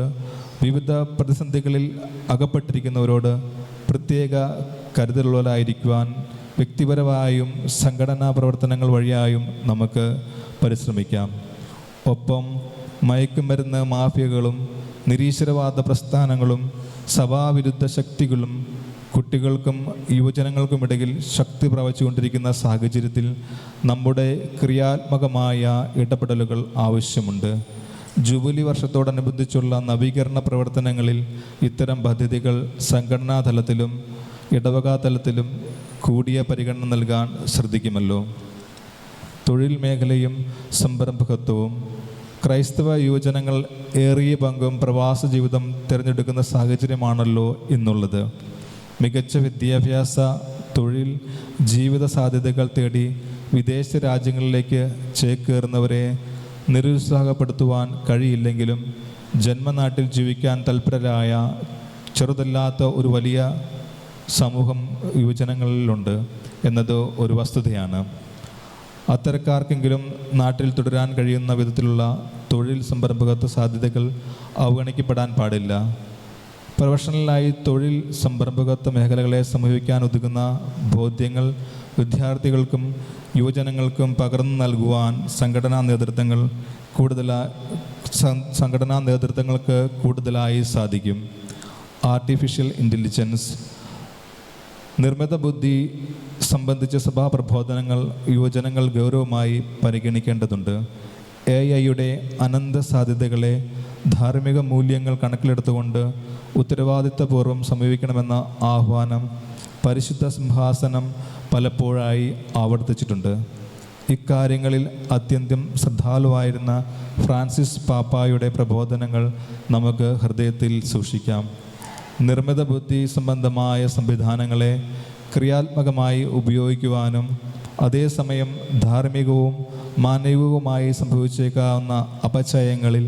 വിവിധ പ്രതിസന്ധികളിൽ അകപ്പെട്ടിരിക്കുന്നവരോട് പ്രത്യേക കരുതലുള്ളവരായിരിക്കുവാൻ വ്യക്തിപരമായും സംഘടനാ പ്രവർത്തനങ്ങൾ വഴിയായും നമുക്ക് പരിശ്രമിക്കാം. ഒപ്പം മയക്കുമരുന്ന് മാഫിയകളും നിരീശ്വരവാദ പ്രസ്ഥാനങ്ങളും സഭാവിരുദ്ധ ശക്തികളും കുട്ടികൾക്കും യുവജനങ്ങൾക്കുമിടയിൽ ശക്തി പ്രാപിച്ചുകൊണ്ടിരിക്കുന്ന സാഹചര്യത്തിൽ നമ്മുടെ ക്രിയാത്മകമായ ഇടപെടലുകൾ ആവശ്യമുണ്ട്. ജൂബിലി വർഷത്തോടനുബന്ധിച്ചുള്ള നവീകരണ പ്രവർത്തനങ്ങളിൽ ഇത്തരം പദ്ധതികൾ സംഘടനാ തലത്തിലും ഇടവക തലത്തിലും കൂടിയ പരിഗണന നൽകാൻ ശ്രദ്ധിക്കുമല്ലോ. തൊഴിൽ മേഖലയും സംരംഭകത്വവും. ക്രൈസ്തവ യുവജനങ്ങൾ ഏറിയ പങ്കും പ്രവാസ ജീവിതം തിരഞ്ഞെടുക്കുന്ന സാഹചര്യമാണല്ലോ ഇന്നുള്ളത്. മികച്ച വിദ്യാഭ്യാസ, തൊഴിൽ, ജീവിത സാധ്യതകൾ തേടി വിദേശ രാജ്യങ്ങളിലേക്ക് ചേക്കേറുന്നവരെ നിരുത്സാഹപ്പെടുത്തുവാൻ കഴിയില്ലെങ്കിലും ജന്മനാട്ടിൽ ജീവിക്കാൻ തൽപരരായ ചെറുതല്ലാത്ത ഒരു വലിയ സമൂഹം യുവജനങ്ങളിലുണ്ട് എന്നത് ഒരു വസ്തുതയാണ്. അത്തരക്കാർക്കെങ്കിലും നാട്ടിൽ തുടരാൻ കഴിയുന്ന വിധത്തിലുള്ള തൊഴിൽ സംരംഭകത്വ സാധ്യതകൾ അവഗണിക്കപ്പെടാൻ പാടില്ല. പ്രൊഫഷണലായി തൊഴിൽ സംരംഭകത്വ മേഖലകളെ സമീപിക്കാൻ ഉതകുന്ന ബോധ്യങ്ങൾ വിദ്യാർത്ഥികൾക്കും യുവജനങ്ങൾക്കും പകർന്നു നൽകുവാൻ സംഘടനാ നേതൃത്വങ്ങൾക്ക് കൂടുതലായി സാധിക്കും. ആർട്ടിഫിഷ്യൽ ഇൻ്റലിജൻസ്, നിർമ്മിത ബുദ്ധി സംബന്ധിച്ച സഭാ പ്രബോധനങ്ങൾ യുവജനങ്ങൾ ഗൗരവമായി പരിഗണിക്കേണ്ടതുണ്ട്. AI-യുടെ അനന്ത സാധ്യതകളെ ധാർമ്മിക മൂല്യങ്ങൾ കണക്കിലെടുത്തുകൊണ്ട് ഉത്തരവാദിത്തപൂർവ്വം സമീപിക്കണമെന്ന ആഹ്വാനം പരിശുദ്ധ സിംഹാസനം പലപ്പോഴായി ആവർത്തിച്ചിട്ടുണ്ട്. ഇക്കാര്യങ്ങളിൽ അത്യന്തം ശ്രദ്ധാലുവായിരുന്ന ഫ്രാൻസിസ് പാപ്പായുടെ പ്രബോധനങ്ങൾ നമുക്ക് ഹൃദയത്തിൽ സൂക്ഷിക്കാം. നിർമ്മിത ബുദ്ധി സംബന്ധമായ സംവിധാനങ്ങളെ ക്രിയാത്മകമായി ഉപയോഗിക്കുവാനും അതേസമയം ധാർമ്മികവും മാനവികവുമായി സംഭവിച്ചേക്കാവുന്ന അപചയങ്ങളിൽ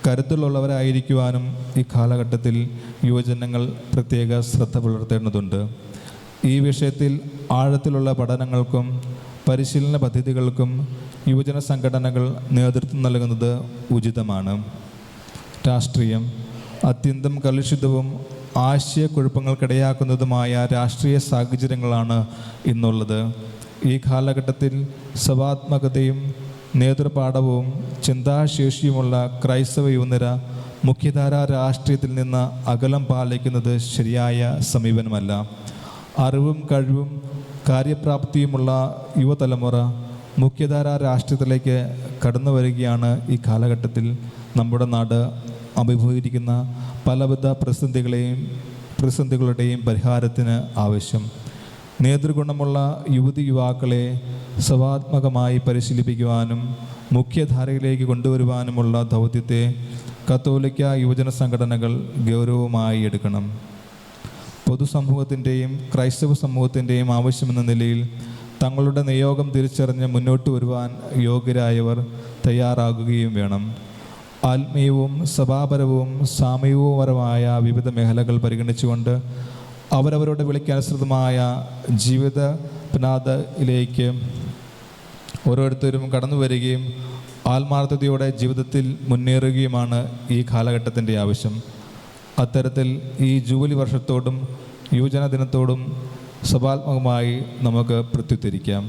കരുതലുള്ളവരായിരിക്കുവാനും ഈ കാലഘട്ടത്തിൽ യുവജനങ്ങൾ പ്രത്യേക ശ്രദ്ധ പുലർത്തേണ്ടതുണ്ട്. ഈ വിഷയത്തിൽ ആഴത്തിലുള്ള പഠനങ്ങൾക്കും പരിശീലന പദ്ധതികൾക്കും യുവജന സംഘടനകൾ നേതൃത്വം നൽകുന്നത് ഉചിതമാണ്. രാഷ്ട്രീയം. അത്യന്തം കലുഷിതവും ആശയക്കുഴപ്പങ്ങൾക്കിടയാക്കുന്നതുമായ രാഷ്ട്രീയ സാഹചര്യങ്ങളാണ് ഇന്നുള്ളത്. ഈ കാലഘട്ടത്തിൽ സഭാത്മകതയും നേതൃപാഠവും ചിന്താശേഷിയുമുള്ള ക്രൈസ്തവ യുവനിര മുഖ്യധാരാ രാഷ്ട്രീയത്തിൽ നിന്ന് അകലം പാലിക്കുന്നത് ശരിയായ സമീപനമല്ല. അറിവും കഴിവും കാര്യപ്രാപ്തിയുമുള്ള യുവതലമുറ മുഖ്യധാരാ രാഷ്ട്രീയത്തിലേക്ക് കടന്നു വരികയാണ്. ഈ കാലഘട്ടത്തിൽ നമ്മുടെ നാട് അഭിമുഖീകരിക്കുന്ന പലവിധ പ്രതിസന്ധികളുടെയും പരിഹാരത്തിന് ആവശ്യം. നേതൃഗുണമുള്ള യുവതിയുവാക്കളെ സഭാത്മകമായി പരിശീലിപ്പിക്കുവാനും മുഖ്യധാരയിലേക്ക് കൊണ്ടുവരുവാനുമുള്ള ദൗത്യത്തെ കത്തോലിക്ക യുവജന സംഘടനകൾ ഗൗരവമായി എടുക്കണം. പൊതുസമൂഹത്തിൻ്റെയും ക്രൈസ്തവ സമൂഹത്തിൻ്റെയും ആവശ്യമെന്ന നിലയിൽ തങ്ങളുടെ നിയോഗം തിരിച്ചറിഞ്ഞ് മുന്നോട്ട് വരുവാൻ യോഗ്യരായവർ തയ്യാറാകുകയും വേണം. ആത്മീയവും സഭാപരവും സാമൂഹികപരമായ വിവിധ മേഖലകൾ പരിഗണിച്ചുകൊണ്ട് അവരവരുടെ വിളിക്കനുസൃതമായ ജീവിത പിനാദയിലേക്ക് ഓരോരുത്തരും കടന്നു വരികയും ആത്മാർത്ഥതയോടെ ജീവിതത്തിൽ മുന്നേറുകയുമാണ് ഈ കാലഘട്ടത്തിൻ്റെ ആവശ്യം. അത്തരത്തിൽ ഈ ജൂബിലി വർഷത്തോടും യുവജന ദിനത്തോടും സഭാത്മകമായി നമുക്ക് പ്രത്യുത്തരിക്കാം.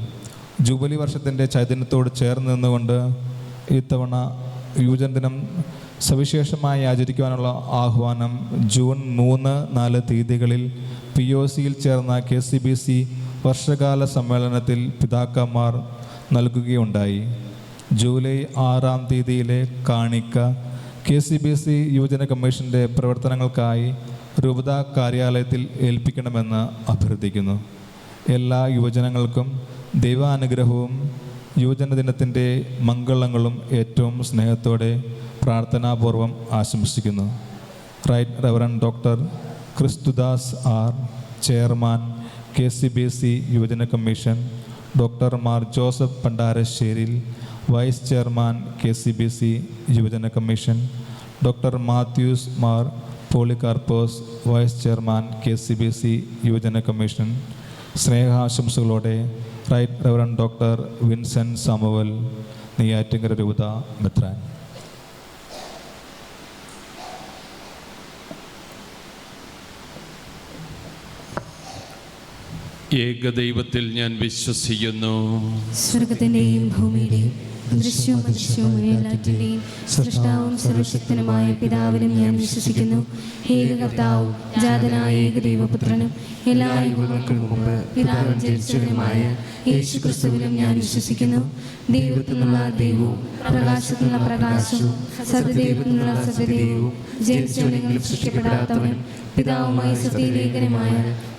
ജൂബിലി വർഷത്തിൻ്റെ ചൈതന്യത്തോട് ചേർന്ന് നിന്നുകൊണ്ട് ഇത്തവണ യുവജന ദിനം സവിശേഷമായി ആചരിക്കുവാനുള്ള ആഹ്വാനം ജൂൺ 3-4 തീയതികളിൽ POCയിൽ ചേർന്ന KCBC വർഷകാല സമ്മേളനത്തിൽ പിതാക്കന്മാർ നൽകുകയുണ്ടായി. ജൂലൈ 6 തീയതിയിലെ കാണിക്ക KCBC യുവജന കമ്മീഷൻ്റെ പ്രവർത്തനങ്ങൾക്കായി രൂപത കാര്യാലയത്തിൽ ഏൽപ്പിക്കണമെന്ന് അഭ്യർത്ഥിക്കുന്നു. എല്ലാ യുവജനങ്ങൾക്കും ദൈവാനുഗ്രഹവും യുവജന ദിനത്തിൻ്റെ മംഗളങ്ങളും ഏറ്റവും സ്നേഹത്തോടെ പ്രാർത്ഥനാപൂർവം ആശംസിക്കുന്നു. Right reverend doctor Kristudas R, chairman KCBC യുവജന commission, doctor Mar Joseph Pandarasseril, vice chairman KCBC യുവജന commission, doctor Mathews Mar Polycarpos, vice chairman KCBC യുവജന കമ്മീഷൻ. സ്നേഹാശംസകളോടെ right reverend doctor Vincent Samuel, Neyyattinkara രൂപത മെത്രാൻ. ഏകദൈവത്തിൽ ഞാൻ വിശ്വസിക്കുന്നു. സ്വർഗത്തിന്റെയും ഭൂമിയുടെയും ദൃശ്യവും അദൃശ്യവും എല്ലാറ്റിന്റെയും സൃഷ്ടാവും സർവശക്തനുമായ പിതാവിനും ഞാൻ വിശ്വസിക്കുന്നു. ഏകകർത്താവും ജാതനായ ഏകദൈവപുത്രനും എല്ലാ യുഗങ്ങൾക്കും മുമ്പ് പിതാവിൽ ജനിച്ചവനുമായ യേശു ക്രിസ്തുവിലും ഞാൻ വിശ്വസിക്കുന്നു. ദൈവത്തിൽ നിന്നുള്ള ദൈവവും പ്രകാശത്തിൽ നിന്നുള്ള പ്രകാശവും സത്യദൈവത്തിൽ നിന്നുള്ള സത്യദൈവവും ജനിച്ചവനെങ്കിലും സൃഷ്ടിക്കപ്പെടാത്തവനും പിതാവുമായ സത്യലേഖനമായ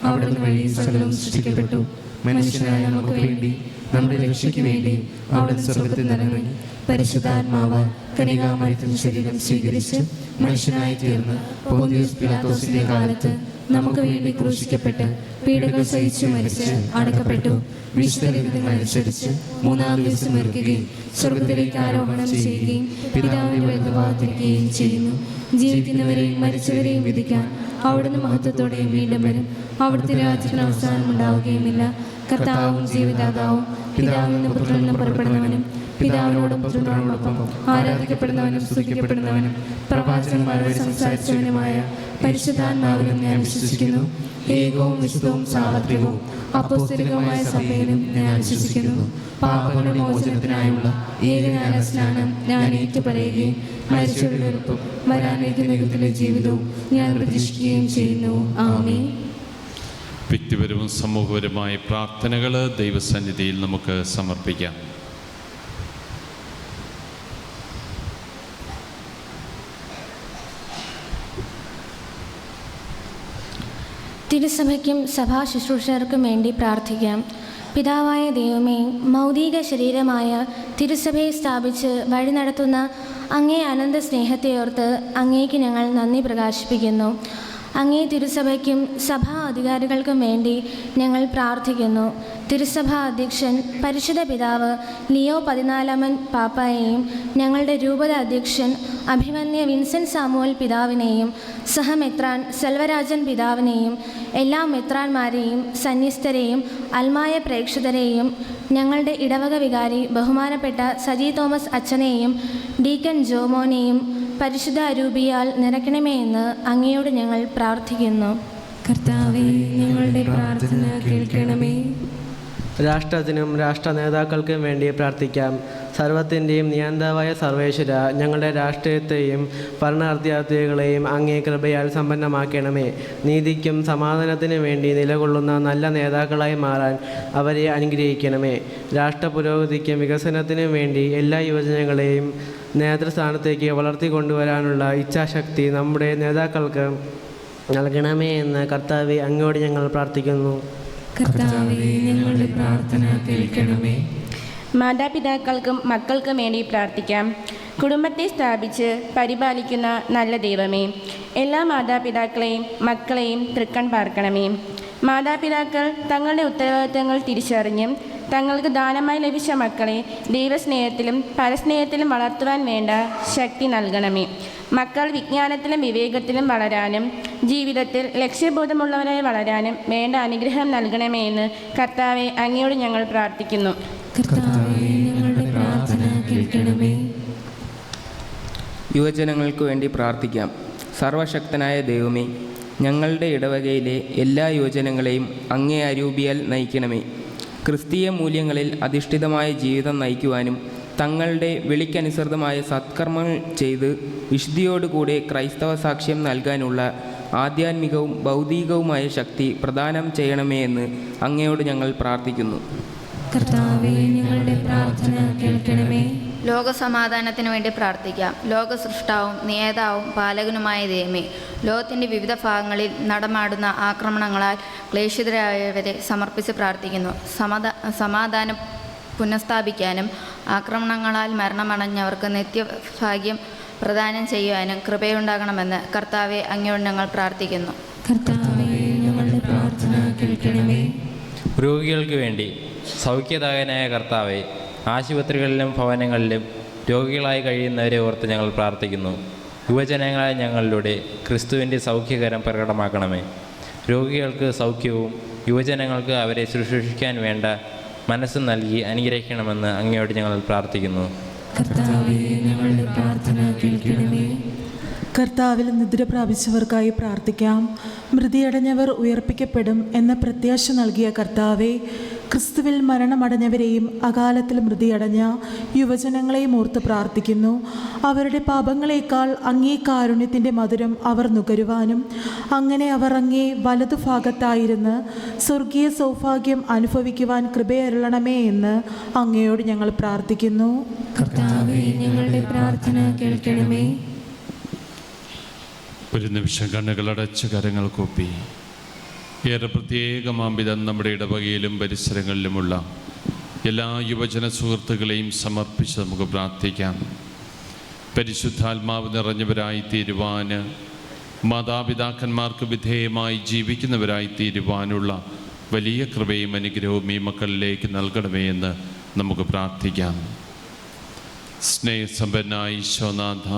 അവിടുന്ന് വഴി സകലവും സൃഷ്ടിക്കപ്പെട്ടു. മനുഷ്യനായ നമുക്ക് വേണ്ടി നമ്മുടെ രക്ഷയ്ക്ക് വേണ്ടി അവിടുന്ന് സ്വർഗത്തിൽ നിന്നിറങ്ങി പരിശുദ്ധാത്മാവ് കന്യകാമറിയത്തിന് ശരീരം സ്വീകരിച്ച് മനുഷ്യനായി തീർന്ന് പോന്തിയോസ് പിലാത്തോസിന്റെ കാലത്ത് നമുക്ക് വേണ്ടി ക്രൂശിക്കപ്പെട്ട് പീഡകൾ സഹിച്ചു മരിച്ച് അടക്കപ്പെട്ടു. വിശുദ്ധ ലിഖിതങ്ങളനുസരിച്ച് 3-ാം ദിവസം മരിക്കുകയും സ്വർഗത്തിലേക്ക് ആരോഹണം ചെയ്യുകയും പിതാവിന്റെ വലതുഭാഗത്തിരിക്കുകയും ചെയ്യുന്നു. ജീവിക്കുന്നവരെയും മരിച്ചവരെയും വിധിക്കാൻ അവിടുന്ന് മഹത്വത്തോടെ വീണ്ടും വരും. അവിടുത്തെ രാജ്യത്തിന് അവസാനം ഉണ്ടാവുകയുമില്ല. കർത്താവും ജീവിതാതാവും പിതാവിൽ നിന്ന് പുത്രനിൽ നിന്ന് പുറപ്പെടുന്നവനും പിതാവിനോടും പുത്രനോടൊപ്പം ആരാധിക്കപ്പെടുന്നവനും സ്തുതിക്കപ്പെടുന്നവനും പ്രവാചകന്മാരോട് സംസാരിച്ചവനുമായ പരിശുദ്ധാത്മാവിലും ഞാൻ വിശ്വസിക്കുന്നു. ഏകവും വിശുദ്ധവും സാർവത്രികവും അപ്പോസ്തലികവുമായ സഭയിലും ഞാൻ വിശ്വസിക്കുന്നു. പാപങ്ങളുടെ മോചനത്തിനായുള്ള ഏകജ്ഞാന സ്നാനം ഞാൻ ഏറ്റുപറയുകയും മരിച്ചവരുടെ ഉറപ്പും വരാനിരിക്കുന്ന യുഗത്തിലെ ജീവിതവും ഞാൻ പ്രതീക്ഷിക്കുകയും ചെയ്യുന്നു. ആമേൻ. വ്യക്തിപരവും സമൂഹപരമായ പ്രാർത്ഥനകൾ ദൈവസന്നിധിയിൽ നമുക്ക് സമർപ്പിക്കാം. തിരുസഭയ്ക്കും സഭാ ശുശ്രൂഷകർക്കും വേണ്ടി പ്രാർത്ഥിക്കാം. പിതാവായ ദൈവമേ, മൗലിക ശരീരമായ തിരുസഭയെ സ്ഥാപിച്ച് വഴി നടത്തുന്ന അങ്ങേ അനന്ത സ്നേഹത്തെ ഓർത്ത് അങ്ങേക്ക് ഞങ്ങൾ നന്ദി പ്രകാശിപ്പിക്കുന്നു. അങ്ങേ തിരുസഭയ്ക്കും സഭാ അധികാരികൾക്കും വേണ്ടി ഞങ്ങൾ പ്രാർത്ഥിക്കുന്നു. തിരുസഭാ അധ്യക്ഷൻ പരിശുദ്ധ പിതാവ് ലിയോ 14 പാപ്പായെയും ഞങ്ങളുടെ രൂപത അധ്യക്ഷൻ അഭിമന്യ വിൻസെൻ്റ് സാമുവൽ പിതാവിനെയും സഹമെത്രാൻ സെൽവരാജൻ പിതാവിനെയും എല്ലാ മെത്രാന്മാരെയും സന്യസ്തരെയും അൽമായ പ്രേക്ഷിതരെയും ഞങ്ങളുടെ ഇടവക വികാരി ബഹുമാനപ്പെട്ട സജി തോമസ് അച്ഛനെയും ഡീക്കൻ ജോമോനെയും പരിശുദ്ധ അരൂപിയാൽ നിറയ്ക്കണമേ എന്ന് അങ്ങയോട് ഞങ്ങൾ പ്രാർത്ഥിക്കുന്നു. കർത്താവേ, ഞങ്ങളുടെ പ്രാർത്ഥന കേൾക്കണമേ. രാഷ്ട്രത്തിനും രാഷ്ട്ര നേതാക്കൾക്കും വേണ്ടി പ്രാർത്ഥിക്കാം. സർവത്തിൻ്റെയും നിയന്താവായ സർവേശ്വര, ഞങ്ങളുടെ രാഷ്ട്രീയത്തെയും ഭരണാർത്ഥികളെയും അങ്ങേ കൃപയാൽ സമ്പന്നമാക്കണമേ. നീതിക്കും സമാധാനത്തിനും വേണ്ടി നിലകൊള്ളുന്ന നല്ല നേതാക്കളായി മാറാൻ അവരെ അനുഗ്രഹിക്കണമേ. രാഷ്ട്ര പുരോഗതിക്കും വികസനത്തിനും വേണ്ടി എല്ലാ യുവജനങ്ങളെയും നേതൃസ്ഥാനത്തേക്ക് വളർത്തിക്കൊണ്ടുവരാനുള്ള ഇച്ഛാശക്തി നമ്മുടെ നേതാക്കൾക്ക് നൽകണമേ എന്ന് കർത്താവെ അങ്ങോട്ട് ഞങ്ങൾ പ്രാർത്ഥിക്കുന്നു. കർത്താവേ, ഞങ്ങളുടെ പ്രാർത്ഥന കേൾക്കണമേ. മാതാപിതാക്കൾക്കും മക്കൾക്കും വേണ്ടി പ്രാർത്ഥിക്കാം. കുടുംബത്തെ സ്ഥാപിച്ച് പരിപാലിക്കുന്ന നല്ല ദൈവമേ, എല്ലാ മാതാപിതാക്കളെയും മക്കളെയും തൃക്കൺ പാർക്കണമേ. മാതാപിതാക്കൾ തങ്ങളുടെ ഉത്തരവാദിത്തങ്ങൾ തിരിച്ചറിഞ്ഞും തങ്ങൾക്ക് ദാനമായി ലഭിച്ച മക്കളെ ദൈവസ്നേഹത്തിലും പരസ്നേഹത്തിലും വളർത്തുവാൻ വേണ്ട ശക്തി നൽകണമേ. മക്കൾ വിജ്ഞാനത്തിലും വിവേകത്തിലും വളരാനും ജീവിതത്തിൽ ലക്ഷ്യബോധമുള്ളവരായി വളരാനും വേണ്ട അനുഗ്രഹം നൽകണമേ എന്ന് കർത്താവെ അങ്ങയോട് ഞങ്ങൾ പ്രാർത്ഥിക്കുന്നു. കർത്താവേ, ഞങ്ങളുടെ പ്രാർത്ഥന കേൾക്കണമേ. യുവജനങ്ങൾക്ക് വേണ്ടി പ്രാർത്ഥിക്കാം. സർവശക്തനായ ദൈവമേ, ഞങ്ങളുടെ ഇടവകയിലെ എല്ലാ യുവജനങ്ങളെയും അങ്ങേ അരൂപിയാൽ നയിക്കണമേ. ക്രിസ്തീയ മൂല്യങ്ങളിൽ അധിഷ്ഠിതമായ ജീവിതം നയിക്കുവാനും തങ്ങളുടെ വിളിക്കനുസൃതമായ സത്കർമ്മങ്ങൾ ചെയ്ത് വിശുദ്ധിയോടുകൂടെ ക്രൈസ്തവ സാക്ഷ്യം നൽകാനുള്ള ആധ്യാത്മികവും ഭൗതികവുമായ ശക്തി പ്രദാനം ചെയ്യണമേ എന്ന് അങ്ങയോട് ഞങ്ങൾ പ്രാർത്ഥിക്കുന്നു. കർത്താവേ, ഞങ്ങളുടെ പ്രാർത്ഥന കേൾക്കണമേ. ലോകസമാധാനത്തിന് വേണ്ടി പ്രാർത്ഥിക്കാം. ലോക സൃഷ്ടാവും നേതാവും പാലകനുമായ ദൈവമേ, ലോകത്തിൻ്റെ വിവിധ ഭാഗങ്ങളിൽ നടമാടുന്ന ആക്രമണങ്ങളാൽ ക്ലേശിതരായവരെ സമർപ്പിച്ച് പ്രാർത്ഥിക്കുന്നു. സമാധാനം പുനഃസ്ഥാപിക്കാനും ആക്രമണങ്ങളാൽ മരണമടഞ്ഞവർക്ക് നിത്യഭാഗ്യം പ്രദാനം ചെയ്യുവാനും കൃപയുണ്ടാകണമെന്ന് കർത്താവെ അങ്ങയോട് ഞങ്ങൾ പ്രാർത്ഥിക്കുന്നു. കർത്താവേ, ഞങ്ങളുടെ പ്രാർത്ഥന കേൾക്കണമേ. രോഗികൾക്ക് വേണ്ടി സൗഖ്യദായകനായ കർത്താവെ, ആശുപത്രികളിലും ഭവനങ്ങളിലും രോഗികളായി കഴിയുന്നവരെ ഓർത്ത് ഞങ്ങൾ പ്രാർത്ഥിക്കുന്നു. യുവജനങ്ങളായ ഞങ്ങളിലൂടെ ക്രിസ്തുവിൻ്റെ സൗഖ്യകരം പ്രകടമാക്കണമേ. രോഗികൾക്ക് സൗഖ്യവും യുവജനങ്ങൾക്ക് അവരെ ശുശ്രൂഷിക്കാൻ വേണ്ട മനസ്സ് നൽകി അനുഗ്രഹിക്കണമെന്ന് അങ്ങയോട് ഞങ്ങൾ പ്രാർത്ഥിക്കുന്നു. കർത്താവേ, ഞങ്ങളുടെ പ്രാർത്ഥന കേൾക്കണമേ. കർത്താവിൽ നിദ്ര പ്രാപിച്ചവർക്കായി പ്രാർത്ഥിക്കാം. മൃതിയടഞ്ഞവർ ഉയർപ്പിക്കപ്പെടും എന്ന പ്രത്യാശ നൽകിയ കർത്താവെ, ക്രിസ്തുവിൽ മരണമടഞ്ഞവരെയും അകാലത്തിൽ മൃതിയടഞ്ഞ യുവജനങ്ങളെയും ഓർത്ത് പ്രാർത്ഥിക്കുന്നു. അവരുടെ പാപങ്ങളേക്കാൾ അങ്ങേ കാരുണ്യത്തിൻ്റെ മധുരം അവർ നുകരുവാനും അങ്ങനെ അവർ അങ്ങേ വലതുഭാഗത്തായിരുന്ന് സ്വർഗീയ സൗഭാഗ്യം അനുഭവിക്കുവാൻ കൃപയരുളണമേ എന്ന് അങ്ങയോട് ഞങ്ങൾ പ്രാർത്ഥിക്കുന്നു. കർത്താവേ, ഞങ്ങളുടെ പ്രാർത്ഥന കേൾക്കണമേ. ഒരു നിമിഷം കണ്ണുകളടച്ച് കരങ്ങൾ കൂപ്പി ഏറെ പ്രത്യേകമാംവിധം നമ്മുടെ ഇടവകയിലും പരിസരങ്ങളിലുമുള്ള എല്ലാ യുവജന സുഹൃത്തുക്കളെയും സമർപ്പിച്ച് നമുക്ക് പ്രാർത്ഥിക്കാം. പരിശുദ്ധാത്മാവ് നിറഞ്ഞവരായി തീരുവാൻ, മാതാപിതാക്കന്മാർക്ക് വിധേയമായി ജീവിക്കുന്നവരായി തീരുവാനുള്ള വലിയ കൃപയും അനുഗ്രഹവും ഈ മക്കളിലേക്ക് നൽകണമേ എന്ന് നമുക്ക് പ്രാർത്ഥിക്കാം. സ്നേഹസമ്പന്നായ ഈശോനാഥ,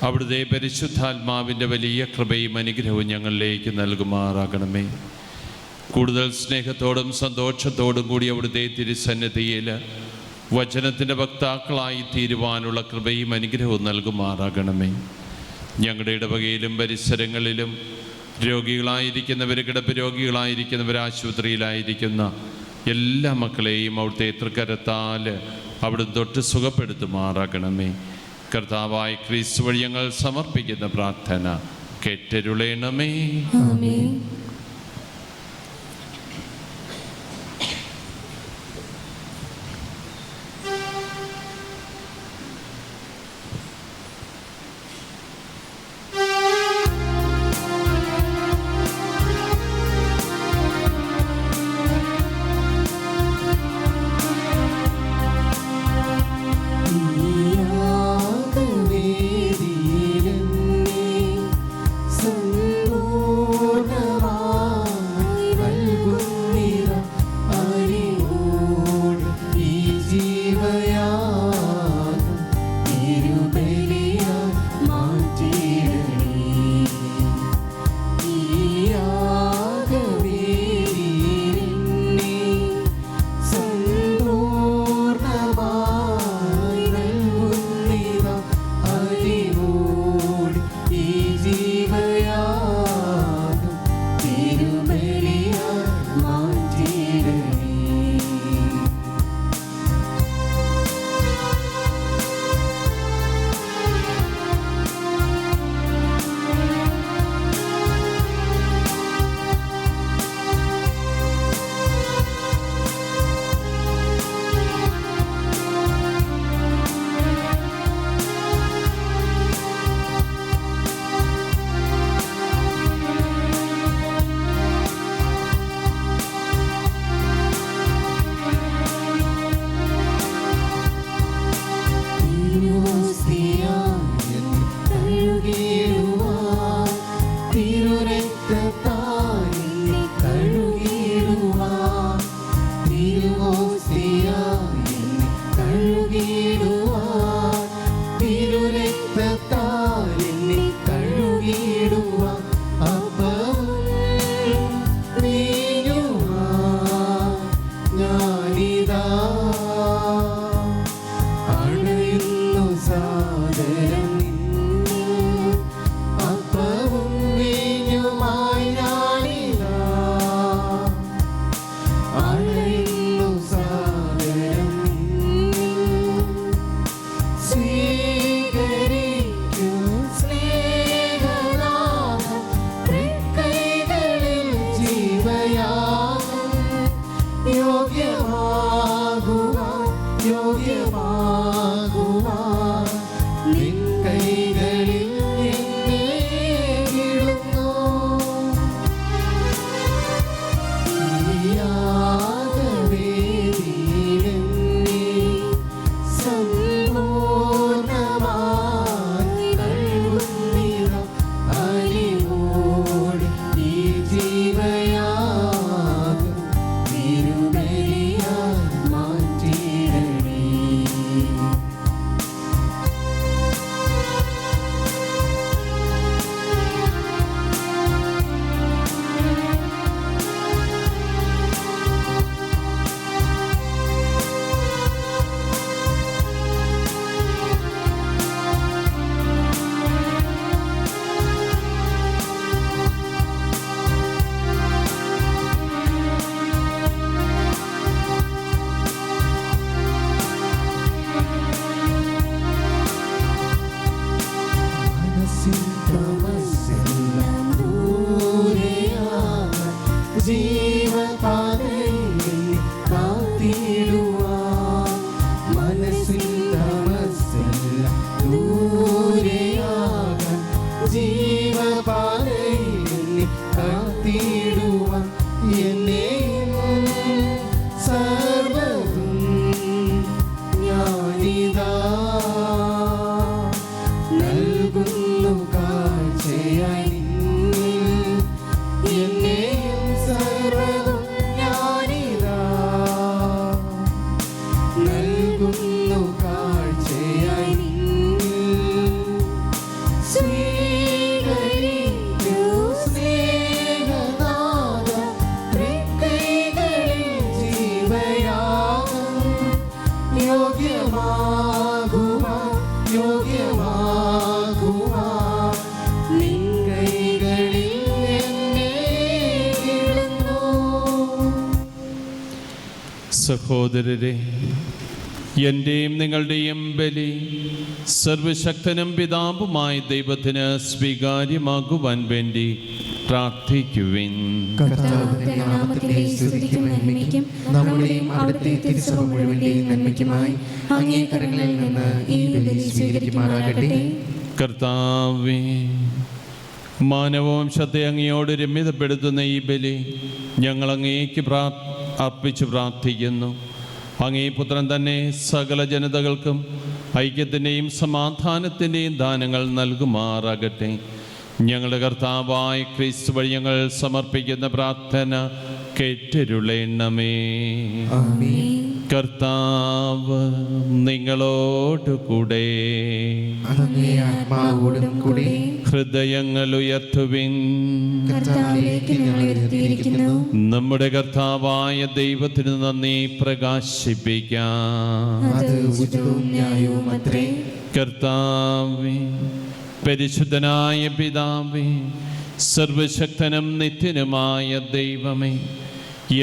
അവിടുത്തെ പരിശുദ്ധാത്മാവിൻ്റെ വലിയ കൃപയും അനുഗ്രഹവും ഞങ്ങളിലേക്ക് നൽകുമാറാകണമേ. കൂടുതൽ സ്നേഹത്തോടും സന്തോഷത്തോടും കൂടി അവിടുത്തെ തിരുസന്നിധിയിൽ വചനത്തിൻ്റെ വക്താക്കളായി തീരുവാനുള്ള കൃപയും അനുഗ്രഹവും നൽകുമാറാകണമേ. ഞങ്ങളുടെ ഇടവകയിലും പരിസരങ്ങളിലും രോഗികളായിരിക്കുന്നവർ, കിടപ്പ് രോഗികളായിരിക്കുന്നവർ, ആശുപത്രിയിലായിരിക്കുന്ന എല്ലാ മക്കളെയും അവിടുത്തെ തൃക്കരത്താൽ അവിടുന്ന് തൊട്ട് സുഖപ്പെടുത്തുമാറാകണമേ. കർത്താവായ ക്രിസ്തു വഴി ഞങ്ങൾ സമർപ്പിക്കുന്ന പ്രാർത്ഥന കേട്ടരുളേണമേ. ആമേൻ. സമ്പൂർണ്ണ യോഗ്യമാകുവാൻ നിൻ കൈകളിൽ എന്നെ ഇടുന്നു. ഈ യാഗവേദിയിൽ എന്നെ സമ്പൂർണ്ണമായി കഴുകുന്നിത അലിവോടെ ഈ ജീവയാഗം തിരുബലിയായി മാറ്റിയിടണേ. മനസ്സിൻ തമസ്സെല്ലാം ദൂരെയാകാൻ ജീവപാതയിൽ കാത്തിടുവാൻ. മനസ്സിൻ തമസ്സെല്ലാം ദൂരെയാകാൻ ജീവപാതയിൽ കാത്തിടുവാൻ. എന്നെയും സർവ്വതും ഞാനിതാ നൽകുന്നു കാഴ്ചയായി നിന്നിൽ. എന്നെയും സർവ്വതും ഞാനിതാ നൽകുന്നു കാഴ്ചയായി നിന്നിൽ. സ്വീകരിക്കൂ സ്നേഹനാഥ തൃക്കൈകളിൽ ജീവയാഗം. യോഗ്യമാകുവാൻ യോഗ്യമാകുവാൻ നിൻ കൈകളിൽ എന്നെ ഇടുന്നു. സഹോദരരെ, എൻ്റെയും നിങ്ങളുടെയും ബലി സർവശക്തനും പിതാവുമായ ദൈവത്തിന് സ്വീകാര്യമാകുവാൻ വേണ്ടി പ്രാർത്ഥിക്കുവിൻ. കർത്താവിന്റെ നാമത്തിന്റെ സ്തുതിക്കും നന്മയ്ക്കും നമ്മുടെയും അവിടുത്തെ തിരുസഭ മുഴുവന്റെയും നന്മയ്ക്കുമായി അങ്ങേ കരങ്ങളിൽ നിന്ന് ഈ ബലി സ്വീകരിക്കുമാറാകട്ടെ. കർത്താവേ, മാനവവംശത്തെ അങ്ങയോട് രമ്യതപ്പെടുത്തുന്ന ഈ ബലി ഞങ്ങൾ അങ്ങേക്ക് അർപ്പിച്ച് പ്രാർത്ഥിക്കുന്നു. അങ്ങേ പുത്രൻ തന്നെ സകല ജനതകൾക്കും ഐക്യത്തിൻ്റെയും സമാധാനത്തിൻ്റെയും ദാനങ്ങൾ നൽകുമാറാകട്ടെ. ഞങ്ങളുടെ കർത്താവായ ക്രിസ്തു വഴി ഞങ്ങൾ സമർപ്പിക്കുന്ന പ്രാർത്ഥന കേട്ടരുളേണമേ. കർത്താവ് നിങ്ങളോടുകൂടെ. അങ്ങേ ആത്മാവോടും കൂടെ. ഹൃദയങ്ങൾ ഉയർത്തുവിൻ. കർത്താവിലേക്ക് ഞങ്ങൾ ഉയർത്തിയിരിക്കുന്നു. നമ്മുടെ കർത്താവായ ദൈവത്തിന് നന്ദി പ്രകാശിപ്പിക്കാം. അത് ഉചിതവും ന്യായവും അത്രേ. കർത്താവേ, പരിശുദ്ധനായ പിതാവേ, സർവശക്തനും നിത്യനുമായ ദൈവമേ,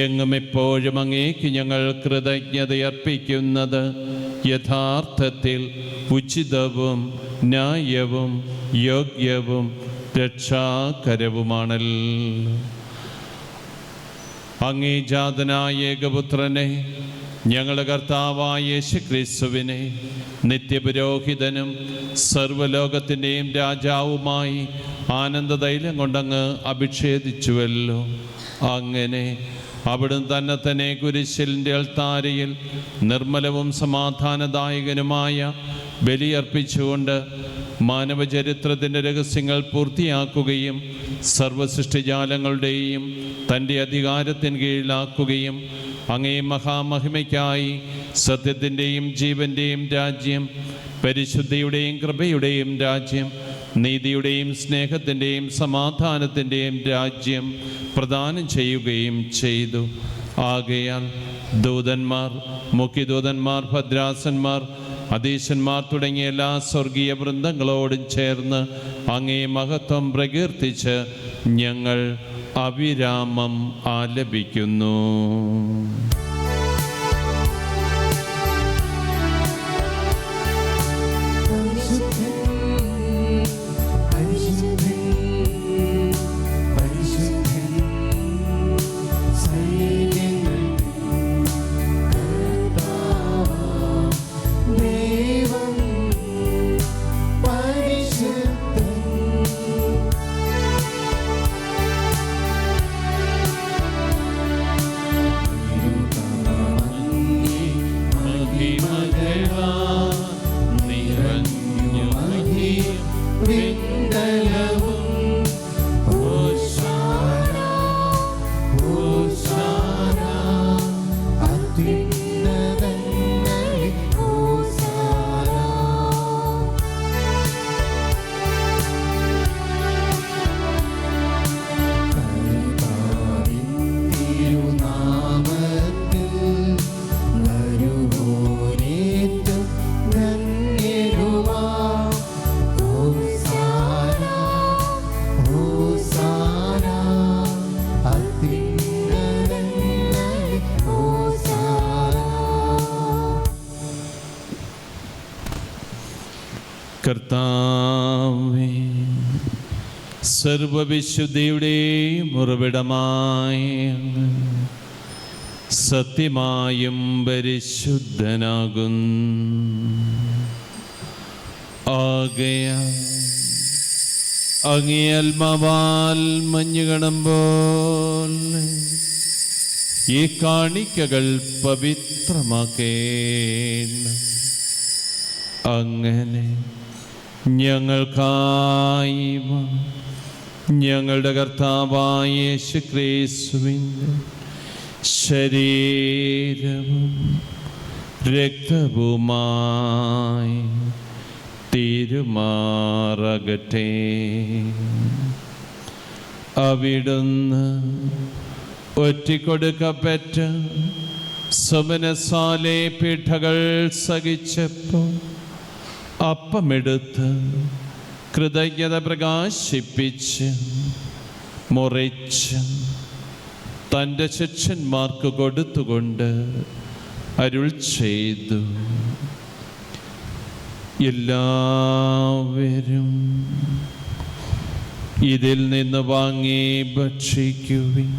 എങ്ങും എപ്പോഴും അങ്ങേക്ക് ഞങ്ങൾ കൃതജ്ഞതയർപ്പിക്കുന്നത് യഥാർത്ഥത്തിൽ ഉചിതവും ന്യായവും യോഗ്യവും രക്ഷാകരവുമാണല്ലോ. അങ്ങേ ജാതനായ ഏകപുത്രനെ, ഞങ്ങളുടെ കർത്താവായ യേശുക്രിസ്തുവിനെ നിത്യപുരോഹിതനും സർവ്വലോകത്തിൻ്റെയും രാജാവുമായി ആനന്ദതൈലം കൊണ്ടങ്ങ് അഭിഷേദിച്ചുവല്ലോ. അങ്ങനെ അവിടുന്ന് തന്നെ കുരിശിൻ്റെ അൾത്താരയിൽ നിർമ്മലവും സമാധാനദായകനുമായ ബലിയർപ്പിച്ചുകൊണ്ട് മാനവചരിത്രത്തിൻ്റെ രഹസ്യങ്ങൾ പൂർത്തിയാക്കുകയും സർവസൃഷ്ടിജാലങ്ങളുടെയും തൻ്റെ അധികാരത്തിന് കീഴിലാക്കുകയും അങ്ങേ മഹാമഹിമയ്ക്കായി സത്യത്തിൻ്റെയും ജീവൻ്റെയും രാജ്യം, പരിശുദ്ധിയുടെയും കൃപയുടെയും രാജ്യം, നീതിയുടെയും സ്നേഹത്തിൻ്റെയും സമാധാനത്തിൻ്റെയും രാജ്യം പ്രദാനം ചെയ്യുകയും ചെയ്തു. ആകയാൽ ദൂതന്മാർ, മുഖ്യദൂതന്മാർ, ഭദ്രാസന്മാർ, അധീശന്മാർ തുടങ്ങിയ എല്ലാ സ്വർഗീയ വൃന്ദങ്ങളോടും ചേർന്ന് അങ്ങേ മഹത്വം പ്രകീർത്തിച്ച് ഞങ്ങൾ അവിരാമം ആലപിക്കുന്നു. മഹിമകളാ നിറഞ്ഞു മഹിയും വിണ്ടലവും ഹോശാന ഹോശാന അത്യുന്നതങ്ങളിൽ ഹോശാന. കർത്താവിൻ തിരുനാമത്തിൽ വരുവോനേറ്റം ധന്യരുവാം. ഹോശാന ഹോശാന അത്യുന്നതങ്ങളിൽ ഹോശാന. കർത്താവേ, സർവവിശുദ്ധിയുടെ ഉറവിടമായ സത്യമായും പരിശുദ്ധനാകുന്നു. ആകയാൽ അങ്ങേ ആത്മാവാൽ മഞ്ഞുകണമ്പോൾ ഈ കാണിക്കകൾ പവിത്രമാക്കേണം. അങ്ങനെ ഞങ്ങൾക്കായി ഞങ്ങളുടെ കർത്താവായ യേശുക്രിസ്തുവിൻ്റെ ശരീരവും രക്തവുമായി തീരുമാറകട്ടെ. അവിടുന്ന് ഒറ്റിക്കൊടുക്കപ്പെട്ട സുമനസാലെ പീഠകൾ സഹിച്ചപ്പോൾ അപ്പമെടുത്ത് കൃതജ്ഞത പ്രകാശിപ്പിച്ച് മുറിച്ച് തൻ്റെ ശിഷ്യന്മാർക്ക് കൊടുത്തുകൊണ്ട് അരുൾ ചെയ്തു, എല്ലാവരും ഇതിൽ നിന്ന് വാങ്ങി ഭക്ഷിക്കുവിൻ.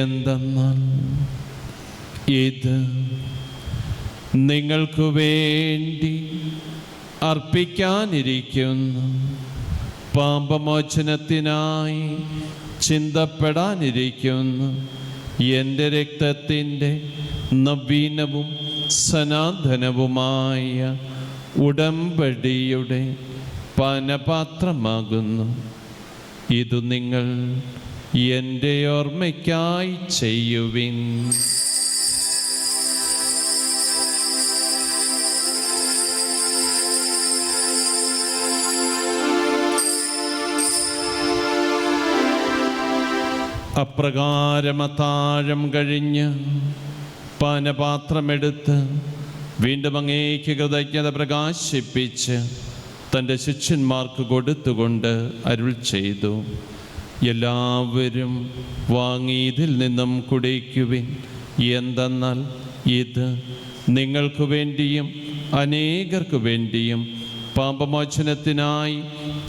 എന്തെന്നാൽ ഇത് നിങ്ങൾക്ക് വേണ്ടി അർപ്പിക്കാനിരിക്കുന്നു പാപമോചനത്തിനായി ചിന്തപ്പെടാനിരിക്കുന്നു എൻ്റെ രക്തത്തിൻ്റെ നവീനവും സനാതനവുമായ ഉടമ്പടിയുടെ പാനപാത്രമാകുന്നു. ഇതു നിങ്ങൾ എൻ്റെ ഓർമ്മയ്ക്കായി ചെയ്യുവിൻ. അപ്രകാരം അത്താഴം കഴിഞ്ഞ് പാനപാത്രമെടുത്ത് വീണ്ടും അങ്ങേക്ക് കൃതജ്ഞത പ്രകാശിപ്പിച്ച് തൻ്റെ ശിഷ്യന്മാർക്ക് കൊടുത്തുകൊണ്ട് അരുൾ ചെയ്തു, എല്ലാവരും വാങ്ങി ഇതിൽ നിന്നും കുടിക്കുവിൻ. എന്തെന്നാൽ ഇത് നിങ്ങൾക്ക് വേണ്ടിയും അനേകർക്ക് വേണ്ടിയും പാപമോചനത്തിനായി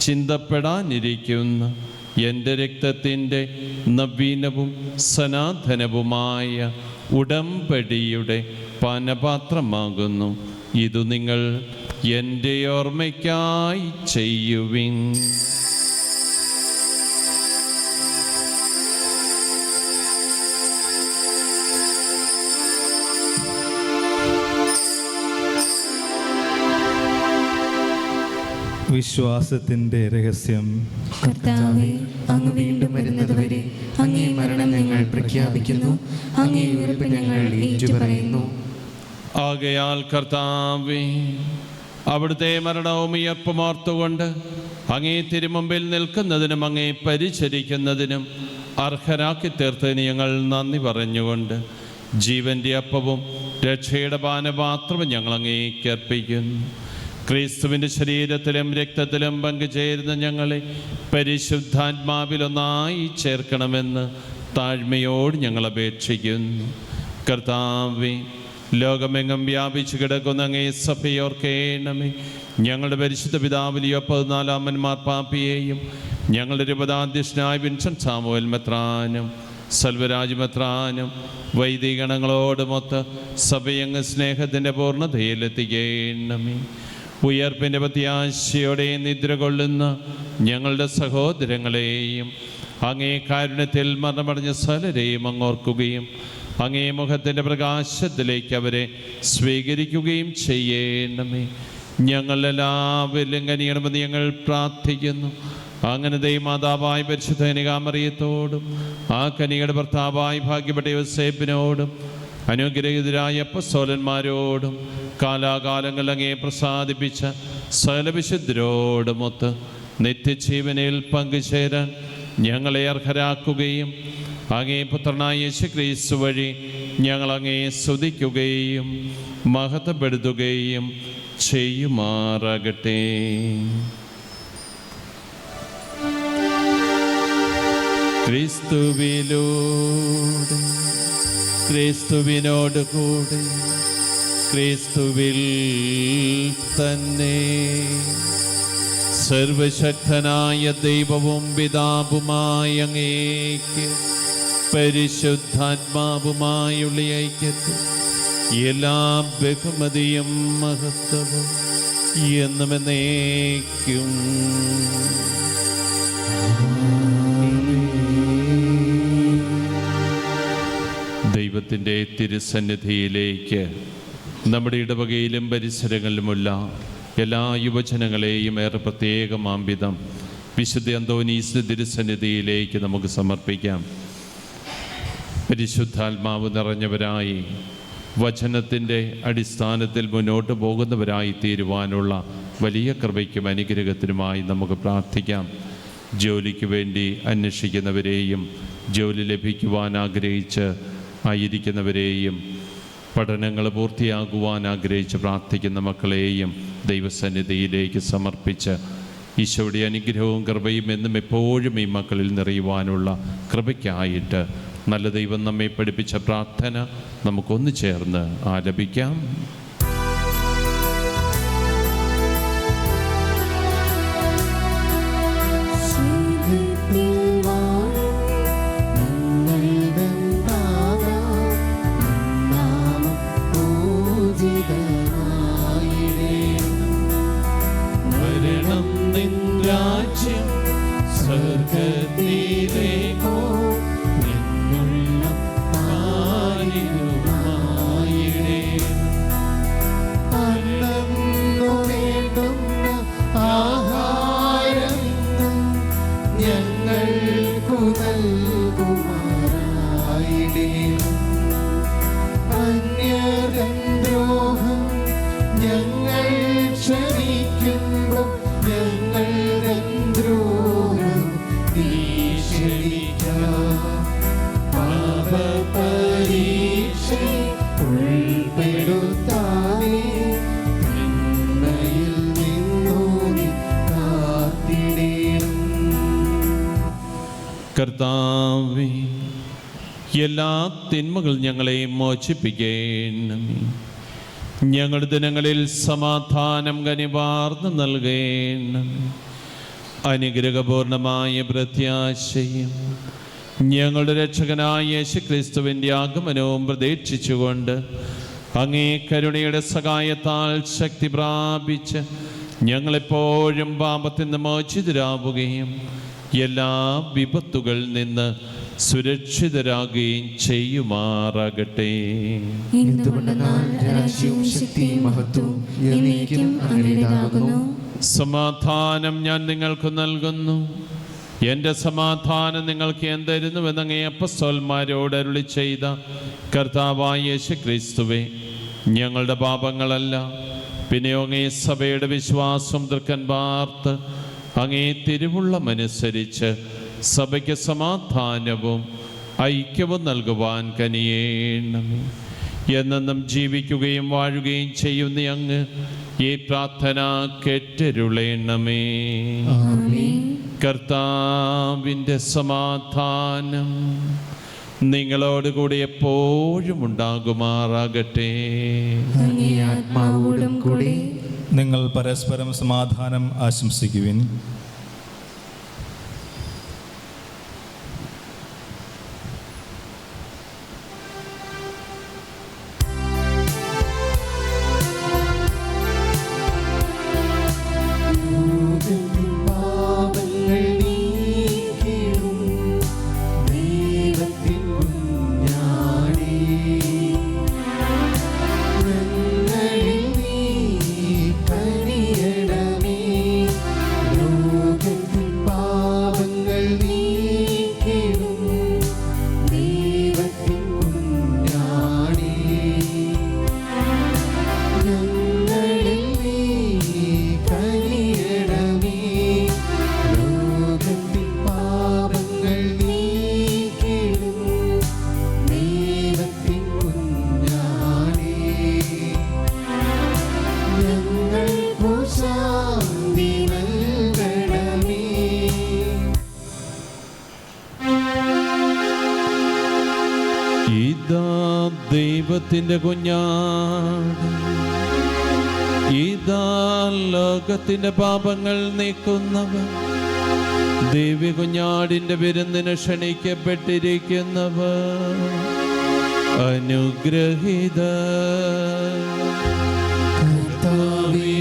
ചിന്തപ്പെടാനിരിക്കുന്ന എൻ്റെ രക്തത്തിൻ്റെ നവീനവും സനാതനവുമായ ഉടമ്പടിയുടെ പാനപാത്രമാകുന്നു. ഇതു നിങ്ങൾ എൻ്റെ ഓർമ്മയ്ക്കായി ചെയ്യുവിൻ. വിശ്വാസത്തിൻ്റെ രഹസ്യം. കർത്താവേ, അങ്ങ് വീണ്ടും വരുന്നതുവരെ അങ്ങേ മരണം ഞങ്ങൾ പ്രഖ്യാപിക്കുന്നു, അങ്ങേ ഉയർപ്പ് ഞങ്ങൾ ഏറ്റുപറയുന്നു. ആകയാൽ കർത്താവേ, അവിടുത്തെ മരണവും ഉയർപ്പും ഓർത്തുകൊണ്ട് അങ്ങേ തിരുമുമ്പിൽ നിൽക്കുന്നതിനും അങ്ങേ പരിചരിക്കുന്നതിനും അർഹരാക്കി തീർത്തതിന് ഞങ്ങൾ നന്ദി പറഞ്ഞുകൊണ്ട് ജീവൻ്റെ അപ്പവും രക്ഷയുടെ പാനപാത്രവും ഞങ്ങൾ അങ്ങേക്ക് അർപ്പിക്കുന്നു. ക്രിസ്തുവിൻ്റെ ശരീരത്തിലും രക്തത്തിലും പങ്കുചേരുന്ന ഞങ്ങളെ പരിശുദ്ധാത്മാവിലൊന്നായി ചേർക്കണമെന്ന് താഴ്മയോട് ഞങ്ങൾ അപേക്ഷിക്കുന്നു. കർത്താവേ, ലോകമെങ്ങും വ്യാപിച്ചു കിടക്കുന്ന അങ്ങേ സഭയോർക്കേണമേ. ഞങ്ങളുടെ പരിശുദ്ധ പിതാവിലെയോ 14 മാർപ്പാപ്പിയെയും ഞങ്ങളുടെ രൂപതാധ്യക്ഷനായ വിൻസെൻ്റ് സാമുവേൽ മെത്രാനും സൽവരാജ് മെത്രാനും വൈദികണങ്ങളോടുമൊത്ത് സഭയങ്ങ് സ്നേഹത്തിൻ്റെ പൂർണ്ണതയിലെത്തിക്കേണമേ. ഉയർപ്പിൻ്റെ പ്രത്യാശയോടെ നിദ്ര കൊള്ളുന്ന ഞങ്ങളുടെ സഹോദരങ്ങളെയും അങ്ങേ കാരുണ്യത്തിൽ മരണമടഞ്ഞ സകലരെയും അങ്ങോർക്കുകയും അങ്ങേ മുഖത്തിൻ്റെ പ്രകാശത്തിലേക്ക് അവരെ സ്വീകരിക്കുകയും ചെയ്യണമേ. ഞങ്ങളെല്ലാവരിലും കനിയണമെന്ന് ഞങ്ങൾ പ്രാർത്ഥിക്കുന്നു. അങ്ങനെ ദൈവമാതാവായ പരിശുദ്ധ കന്യകാമറിയത്തോടും ആ കന്യകയുടെ ഭർത്താവായ ഭാഗ്യപ്പെട്ട യോസേപ്പിനോടും അനുഗ്രഹീതരായ അപ്പസ്തോലന്മാരോടും കാലാകാലങ്ങൾ അങ്ങേ പ്രസാദിപ്പിച്ച സകല വിശുദ്ധരോടുമൊത്ത് നിത്യജീവനിൽ പങ്കുചേരാൻ ഞങ്ങളെ അർഹരാക്കുകയും അങ്ങേ പുത്രനായ യേശുക്രിസ്തു വഴി ഞങ്ങൾ അങ്ങേ സ്തുതിക്കുകയും മഹത്വപ്പെടുത്തുകയും ചെയ്യുമാറാകട്ടെ. ക്രിസ്തുവിലൂടെ ക്രിസ്തുവിനോട് കൂടെ ക്രിസ്തുവിൽ തന്നെ സർവശക്തനായ ദൈവവും പിതാവുമായ അങ്ങേക്ക് പരിശുദ്ധാത്മാവുമായുള്ള ഐക്യത്തിൽ എല്ലാ ബഹുമതിയും മഹത്വവും എന്നും എന്നേക്കും. ദൈവത്തിൻ്റെ തിരുസന്നിധിയിലേക്ക് നമ്മുടെ ഇടവകയിലും പരിസരങ്ങളിലുമുള്ള എല്ലാ യുവജനങ്ങളെയും ഏറെ പ്രത്യേകമാംവിധം വിശുദ്ധ അന്തോനീസ് തിരുസന്നിധിയിലേക്ക് നമുക്ക് സമർപ്പിക്കാം. പരിശുദ്ധാത്മാവ് നിറഞ്ഞവരായി വചനത്തിൻ്റെ അടിസ്ഥാനത്തിൽ മുന്നോട്ട് പോകുന്നവരായി തീരുവാനുള്ള വലിയ കൃപയ്ക്കും അനുഗ്രഹത്തിനുമായി നമുക്ക് പ്രാർത്ഥിക്കാം. ജോലിക്ക് വേണ്ടി അന്വേഷിക്കുന്നവരെയും ജോലി ലഭിക്കുവാൻ ആയിരിക്കുന്നവരെയും പഠനങ്ങൾ പൂർത്തിയാകുവാൻ ആഗ്രഹിച്ച് പ്രാർത്ഥിക്കുന്ന മക്കളെയും ദൈവസന്നിധിയിലേക്ക് സമർപ്പിച്ച് ഈശോയുടെ അനുഗ്രഹവും കൃപയും എന്നും എപ്പോഴും ഈ മക്കളിൽ നിറയുവാനുള്ള കൃപയ്ക്കായിട്ട് നല്ല ദൈവം നമ്മെ പഠിപ്പിച്ച പ്രാർത്ഥന നമുക്കൊന്നു ചേർന്ന് ആലപിക്കാം. വരണം നിൻ രാജ്യം സ്വർഗ്ഗത്തിലേക്കോ നിന്നുള്ള അന്നു വേണ്ടുന്ന ആഹാരം ഞങ്ങൾക്കു നൽകുമാറായിടേണം. അന്യതൻ ദ്രോഹം ഞങ്ങൾ ക്ഷമിക്കുമ്പോൾ ഞങ്ങളുടെ ദ്രോഹം നീ ക്ഷമിക്കാം. പാപപരീക്ഷയിൽ ഉൾപ്പെടുത്താതെ തിന്മയിൽ നിന്നു നീ കാത്തിടേണം. കർത്താവേ, എല്ലാ തിന്മകൾ ഞങ്ങളെ മോചിപ്പിക്കണമേ. ഞങ്ങളുടെ ദിനങ്ങളിൽ സമാധാനം കനിവാർന്ന് നൽകണമേ. അനുഗ്രഹപൂർണമായ പ്രത്യാശയും ഞങ്ങളുടെ രക്ഷകനായ യേശുക്രിസ്തുവിൻ്റെ ആഗമനവും പ്രതീക്ഷിച്ചുകൊണ്ട് അങ്ങേ കരുണയുടെ സഹായത്താൽ ശക്തി പ്രാപിച്ച് ഞങ്ങളെപ്പോഴും പാപത്തിൽ നിന്ന് മോചിതരാവുകയും എല്ലാ വിപത്തുകളിൽ നിന്ന് സുരക്ഷിതരാകുകയും ചെയ്യുമാറാകട്ടെ. സമാധാനം ഞാൻ നിങ്ങൾക്ക് നൽകുന്നു, എൻ്റെ സമാധാനം നിങ്ങൾക്ക് ഞാൻ തരുന്നുവെന്ന് അങ്ങേ അപ്പസ്തോലന്മാരോട് അരുളി ചെയ്ത കർത്താവായ യേശുക്രിസ്തുവേ, ഞങ്ങളുടെ പാപങ്ങളല്ല പിന്നെയോ അങ്ങേ സഭയുടെ വിശ്വാസം തൃക്കൻ പാർത്ത് അങ്ങേ തിരുവുള്ളമനുസരിച്ച് സഭയ്ക്ക് സമാധാനവും ഐക്യവും നൽകുവാൻ കനിയേണമേ. എന്നെന്നും ജീവിക്കുകയും വാഴുകയും ചെയ്യുന്ന അങ്ങ് ഈ പ്രാർത്ഥന കേട്ടരുളേണമേ. കർത്താവിൻ്റെ സമാധാനം നിങ്ങളോടുകൂടി എപ്പോഴും ഉണ്ടാകുമാറാകട്ടെ. ആത്മാവോടും കൂടി നിങ്ങൾ പരസ്പരം സമാധാനം ആശംസിക്കുവിൻ. ദൈവത്തിൻ കുഞ്ഞാടേ ക്രിസ്തുവിൻ്റെ കുഞ്ഞാട്, ഇതാ ലോകത്തിൻ്റെ പാപങ്ങൾ നീക്കുന്നവർ, ദിവ്യ കുഞ്ഞാടിൻ്റെ വിരുന്നിന് ക്ഷണിക്കപ്പെട്ടിരിക്കുന്നവർ അനുഗ്രഹീത. കർത്താവേ,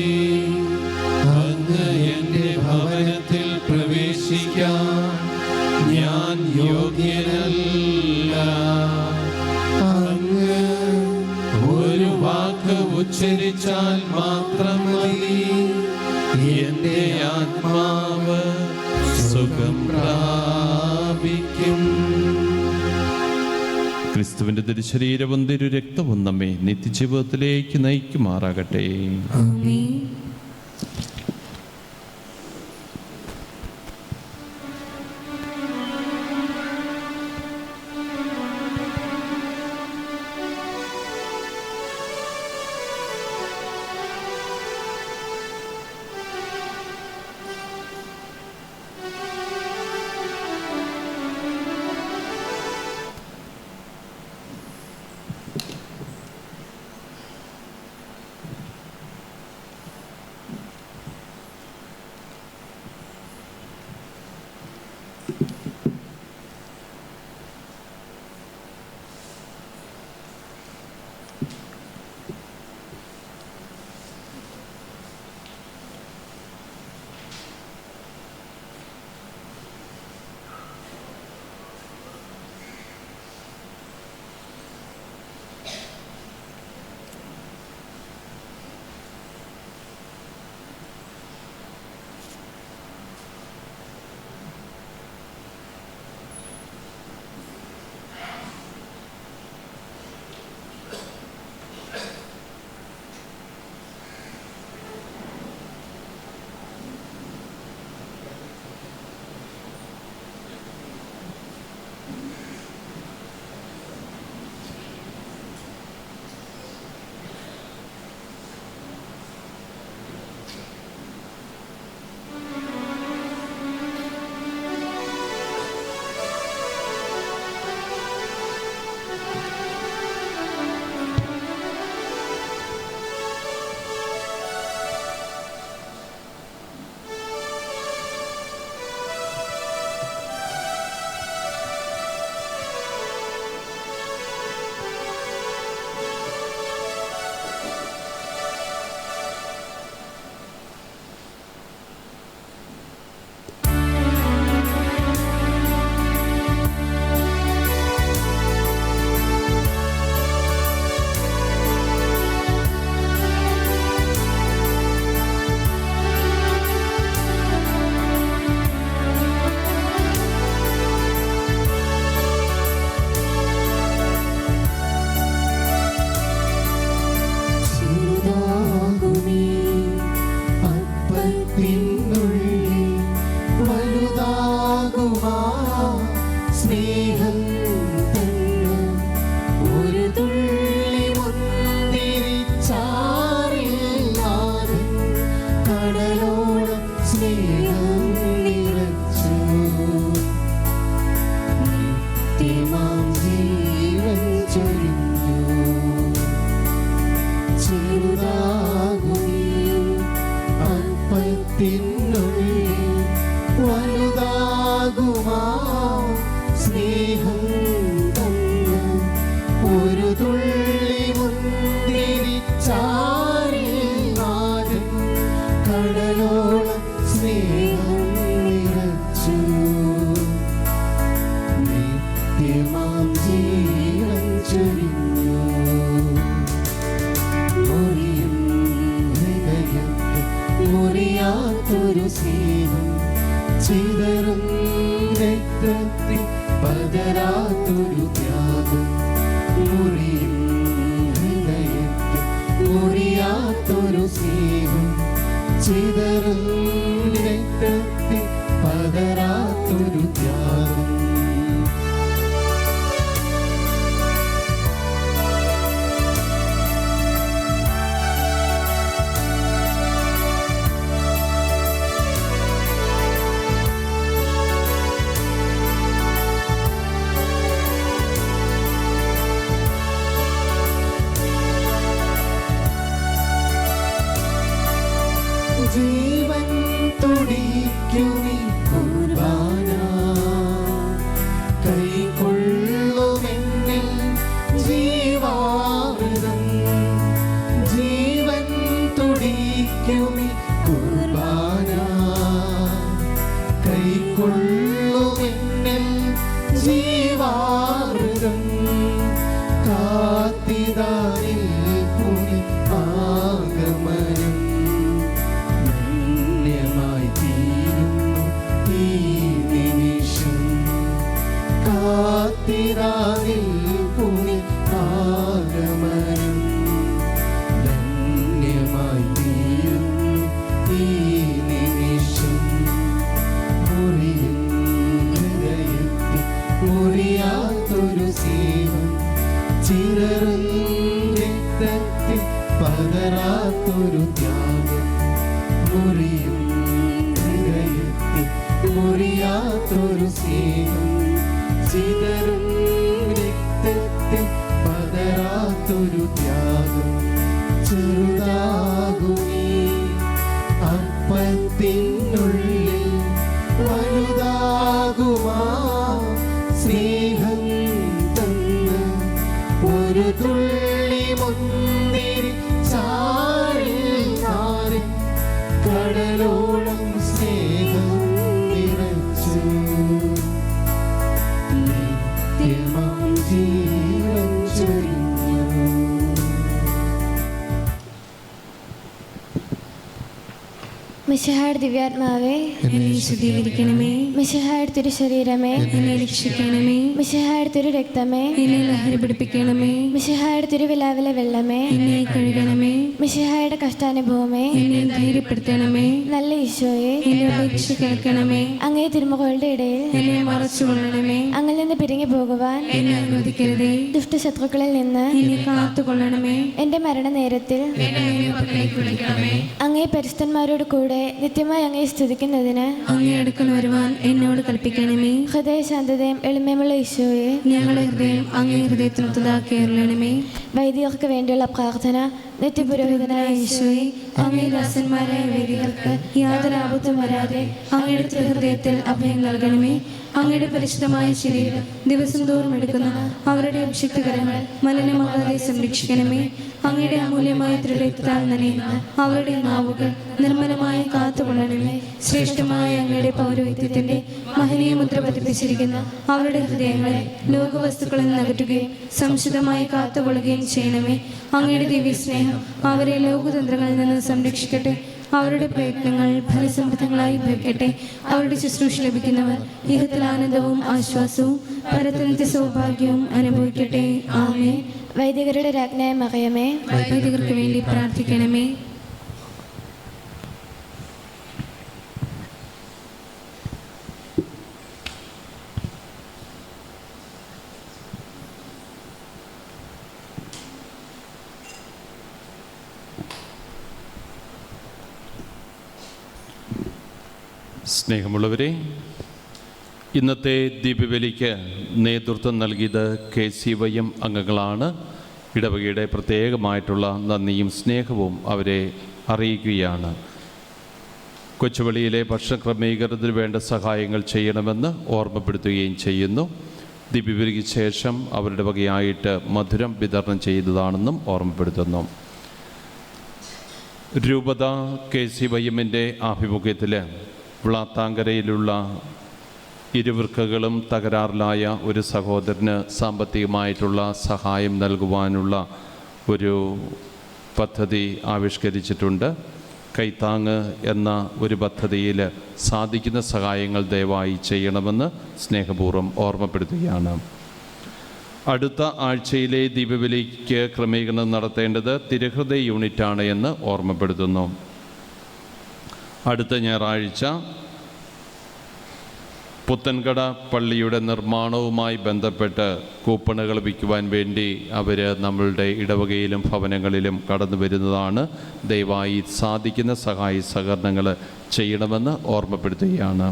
അങ്ങ് എൻ്റെ ഭവനത്തിൽ പ്രവേശിക്കാൻ ഞാൻ യോഗ്യനല്ല. അങ്ങ് ഒരു വാക്ക് ഉച്ചരിച്ചാൽ മാത്രം മതി, എൻ്റെ ആത്മാവ് സുഖം പ്രാപിക്കും. ക്രിസ്തുവിൻ്റെ തിരുശരീരവും തിരുരക്തവും നമ്മെ നിത്യജീവിതത്തിലേക്ക് നയിക്കുമാറാകട്ടെ. ആമേൻ. മുറിയാത്തൊരു ത്യാഗം, മുറിയും ഹൃദയത്തിൽ മുറിയാത്തൊരു സ്നേഹം, ചിതറും രക്തത്തിൽ പതരാത്തൊരു ത്യാഗം, ചെറുതാകുമീ അപ്പത്തിനുള്ളിൽ വലുതാകുമാ സ്നേഹം തന്ന് ഒരു തുള്ളി മുന്തിരി ചാറിൽ കടലോളം സ്നേഹം നിറച്ചു, നിത്യമാം ജീവൻ ചൊരിഞ്ഞു. മിശിഹായുടെ ദിവ്യാത്മാവേ എന്നെ ശുദ്ധീകരിക്കണമേ. മിശിഹായുടെ തിരുശരീരമേ എന്നെ രക്ഷിക്കണമേ. മിശിഹായുടെ തിരു രക്തമേ എന്നെ ലഹരി പിടിപ്പിക്കണമേ. മിശിഹായുടെ തിരുവിലാവിലെ വെള്ളമേ എന്നെ കഴുകണമേ. മിശിഹായുടെ കഷ്ടാനുഭവമേ എന്നെ ധൈര്യപ്പെടുത്തണമേ. നല്ല ഈശോയെ എന്നെ അപേക്ഷ കേൾക്കണമേ. അങ്ങേ തിരുമുകളുടെ ഇടയിൽ എന്നെ മറച്ചുകൊള്ളണമേ. അങ്ങിൽ നിന്ന് പിരിഞ്ഞു പോകുവാൻ എന്നെ അനുവദിക്കരുതേ. ദുഷ്ടശത്രുക്കളിൽ നിന്ന് എന്നെ കാത്തുകൊള്ളണമേ. എന്റെ മരണനേരത്തിൽ അങ്ങേ പരിശുദ്ധന്മാരോട് കൂടെ നിത്യമായി അങ്ങേ സ്തുതിക്കുന്നതിന് അങ്ങേ അടുക്കൽ വരുവാൻ എന്നോട് കൽപ്പിക്കണമേ. ഹൃദയശാന്തതയും എളിമയുമുള്ള ഈശോയെ ഞങ്ങളുടെ ഹൃദയം അങ്ങേ ഹൃദയത്തിനൊത്തതാക്കി അരുളണമേ. വൈദികർക്ക് വേണ്ടിയുള്ള പ്രാർത്ഥന. നിത്യപുരോഹിതനായ ഈശോയെ അങ്ങേ ദാസന്മാരായ വൈദികർക്ക് യാതൊരു ആപത്തും വരാതെ അങ്ങയുടെ ഹൃദയത്തിൽ അഭയം നൽകണമേ. അങ്ങയുടെ പരിശുദ്ധമായ ശരീരം ദിവസം തോറും എടുക്കുന്ന അവരുടെ അഭിഷിക്തകരങ്ങൾ മലിനമാകാതെ സംരക്ഷിക്കണമേ. അങ്ങയുടെ അമൂല്യമായ ത്രിരക്തത്താൽ നനയുന്ന അവരുടെ നാവുകൾ നിർമ്മലമായി കാത്തുകൊള്ളണമേ. ശ്രേഷ്ഠമായ അങ്ങയുടെ പൗരോഹിത്യത്തിന്റെ മഹനീയ മുദ്ര പതിപ്പിച്ചിരിക്കുന്ന അവരുടെ ഹൃദയങ്ങളെ ലോകവസ്തുക്കളിൽ നിന്ന് അകറ്റുകയും സംശുദ്ധമായി കാത്തുകൊള്ളുകയും ചെയ്യണമേ. അങ്ങയുടെ ദിവ്യസ്നേഹം അവരെ ലോകതന്ത്രങ്ങളിൽ നിന്ന് സംരക്ഷിക്കട്ടെ. അവരുടെ പ്രയത്നങ്ങൾ ഫലസമൃദ്ധങ്ങളായി ഭവിക്കട്ടെ. അവരുടെ ശുശ്രൂഷ ലഭിക്കുന്നവർ ഇഹത്തിൽ ആനന്ദവും ആശ്വാസവും പരത്തനത്തെ സൗഭാഗ്യവും അനുഭവിക്കട്ടെ. ആമേൻ. വൈദികരുടെ രാജ്ഞായ മറിയമേ വൈദികർക്ക് വേണ്ടി പ്രാർത്ഥിക്കണമേ. സ്നേഹമുള്ളവരെ, ഇന്നത്തെ ദീപബലിക്ക് നേതൃത്വം നൽകിയത് KCYM അംഗങ്ങളാണ്. ഇടവകയുടെ പ്രത്യേകമായിട്ടുള്ള നന്ദിയും സ്നേഹവും അവരെ അറിയിക്കുകയാണ്. കൊച്ചുപള്ളിയിലെ ഭക്ഷണ ക്രമീകരണത്തിന് വേണ്ട സഹായങ്ങൾ ചെയ്യണമെന്ന് ഓർമ്മപ്പെടുത്തുകയും ചെയ്യുന്നു. ദീപബലിക്ക് ശേഷം അവരുടെ വകയായിട്ട് മധുരം വിതരണം ചെയ്തതാണെന്നും ഓർമ്മപ്പെടുത്തുന്നു. രൂപത KCYMൻ്റെ ആഭിമുഖ്യത്തിൽ വ്ളാത്താങ്കരയിലുള്ള ഇരുവൃക്കകളും തകരാറിലായ ഒരു സഹോദരന് സാമ്പത്തികമായിട്ടുള്ള സഹായം നൽകുവാനുള്ള ഒരു പദ്ധതി ആവിഷ്കരിച്ചിട്ടുണ്ട്. കൈത്താങ്ങ് എന്ന ഒരു പദ്ധതിയിൽ സാധിക്കുന്ന സഹായങ്ങൾ ദയവായി ചെയ്യണമെന്ന് സ്നേഹപൂർവ്വം ഓർമ്മപ്പെടുത്തുകയാണ്. അടുത്ത ആഴ്ചയിലെ ദീപബലിക്ക് ക്രമീകരണം നടത്തേണ്ടത് തിരുഹൃദയ യൂണിറ്റാണ് എന്ന് ഓർമ്മപ്പെടുത്തുന്നു. അടുത്ത ഞായറാഴ്ച പുത്തൻകട പള്ളിയുടെ നിർമ്മാണവുമായി ബന്ധപ്പെട്ട് കൂപ്പണുകൾ വിൽക്കുവാൻ വേണ്ടി അവർ നമ്മളുടെ ഇടവകയിലും ഭവനങ്ങളിലും കടന്നു വരുന്നതാണ്. ദയവായി സാധിക്കുന്ന സഹായ സഹകരണങ്ങൾ ചെയ്യണമെന്ന് ഓർമ്മപ്പെടുത്തുകയാണ്.